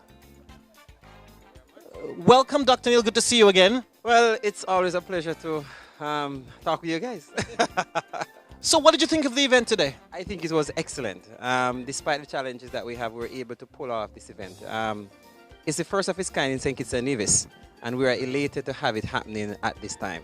Welcome, Dr. Neal. Good to see you again. Well, it's always a pleasure to talk with you guys. So what did you think of the event today? I think it was excellent. Despite the challenges that we have, we were able to pull off this event. It's the first of its kind in St. Kitts and Nevis, and we are elated to have it happening at this time.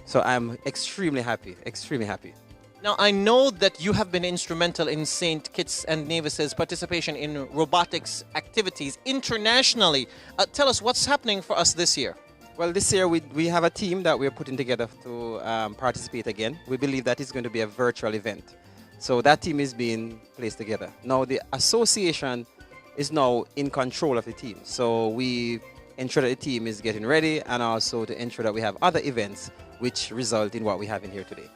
So I'm extremely happy, extremely happy. Now, I know that you have been instrumental in St. Kitts and Nevis's participation in robotics activities internationally. Tell us what's happening for us this year. Well, this year we have a team that we're putting together to participate again. We believe that it's going to be a virtual event. So that team is being placed together. Now, the association is now in control of the team. So we ensure that the team is getting ready and also to ensure that we have other events which result in what we have in here today.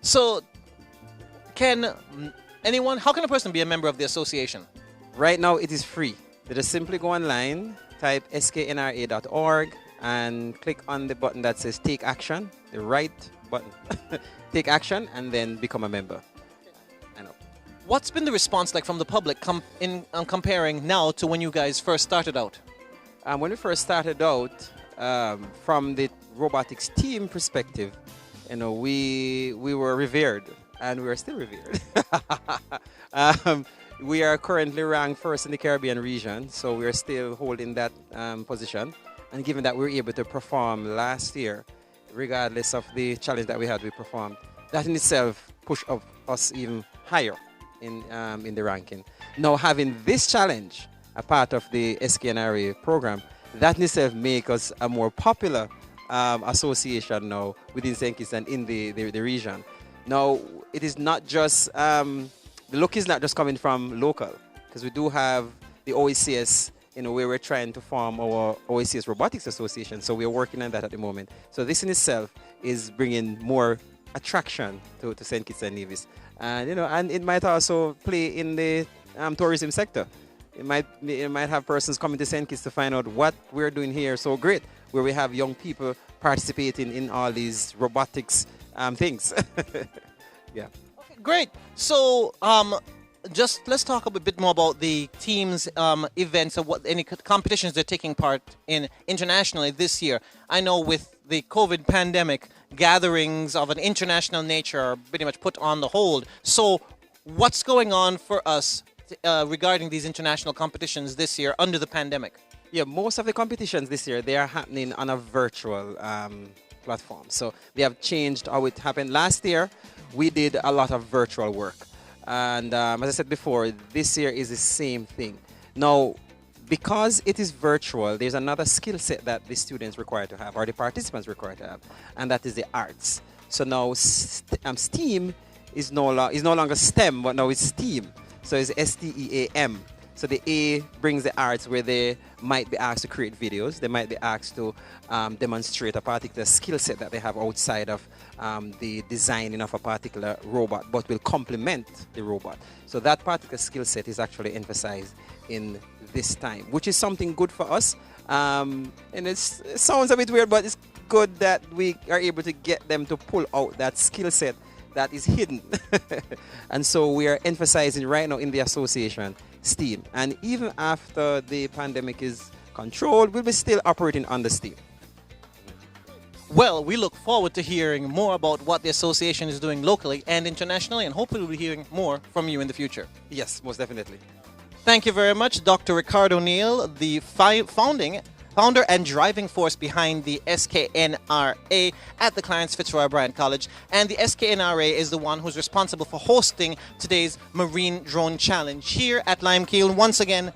So, how can a person be a member of the association? Right now, it is free. They just simply go online, type SKNRA.org, and click on the button that says Take Action, the right button. Take action, and then become a member. I know. What's been the response like from the public comparing now to when you guys first started out? When we first started out, from the robotics team perspective, you know, we were revered, and we are still revered. We are currently ranked first in the Caribbean region, so we're still holding that position. And given that we were able to perform last year, regardless of the challenge that we had, we performed. That in itself pushed up us even higher in the ranking. Now having this challenge, a part of the SKNRA program, that in itself makes us a more popular association now within St. Kitts and in the region. Now, it is not just, the look is not just coming from local, because we do have the OECS, where we're trying to form our OECS Robotics Association, so we're working on that at the moment. So this in itself is bringing more attraction to St. Kitts and Nevis. And, and it might also play in the tourism sector. It might have persons coming to St. Kitts to find out what we're doing here so great, where we have young people participating in all these robotics things. Yeah. Okay, great. So just let's talk a bit more about the team's events and what any competitions they're taking part in internationally this year. I know with the COVID pandemic, gatherings of an international nature are pretty much put on the hold. So what's going on for us regarding these international competitions this year under the pandemic? Yeah, most of the competitions this year, they are happening on a virtual platform. So they have changed how it happened. Last year, we did a lot of virtual work. And as I said before, this year is the same thing. Now, because it is virtual, there's another skill set that the students require to have, or the participants require to have, and that is the arts. So now STEAM is no longer STEM, but now it's STEAM. So it's STEAM. So the A brings the arts, where they might be asked to create videos. They might be asked to demonstrate a particular skill set that they have outside of the designing of a particular robot, but will complement the robot. So that particular skill set is actually emphasized in this time, which is something good for us. And it sounds a bit weird, but it's good that we are able to get them to pull out that skill set that is hidden. And so we are emphasizing right now in the association STEAM. And even after the pandemic is controlled, we'll be still operating under STEAM. Well, we look forward to hearing more about what the association is doing locally and internationally, and hopefully we'll be hearing more from you in the future. Yes, most definitely. Thank you very much, Dr. Ricardo Neal, the founder and driving force behind the SKNRA at the Clarence Fitzroy Bryant College. And the SKNRA is the one who's responsible for hosting today's Marine Drone Challenge here at Limekiln, once again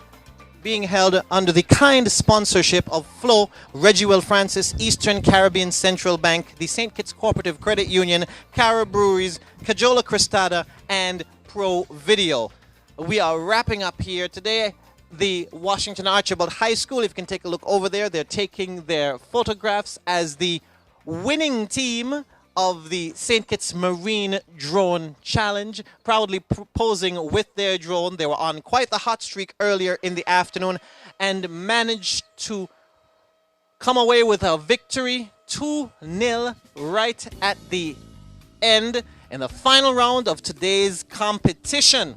being held under the kind sponsorship of Flo, Regiwell Francis, Eastern Caribbean Central Bank, the St. Kitts Cooperative Credit Union, Cara Breweries, Cajola Cristada, and Pro Video. We are wrapping up here today. The Washington Archibald High School, if you can take a look over there, they're taking their photographs as the winning team of the St. Kitts Marine Drone Challenge, proudly posing with their drone. They were on quite the hot streak earlier in the afternoon and managed to come away with a victory, 2-0, right at the end in the final round of today's competition.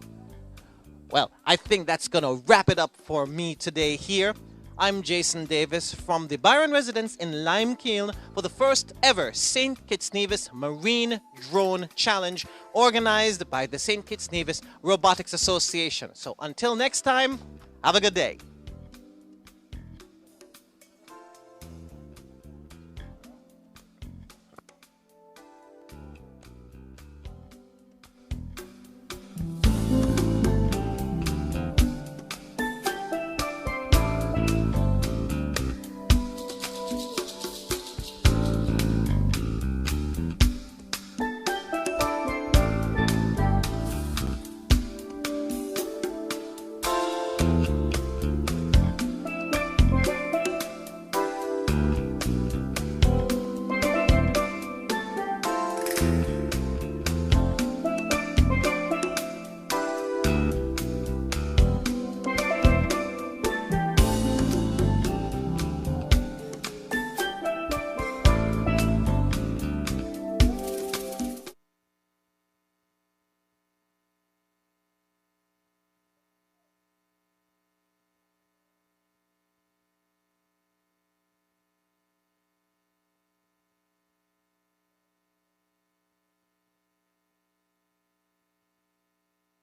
Well, I think that's going to wrap it up for me today here. I'm Jason Davis from the Byron Residence in Limekiln for the first ever St. Kitts Nevis Marine Drone Challenge organized by the St. Kitts Nevis Robotics Association. So until next time, have a good day.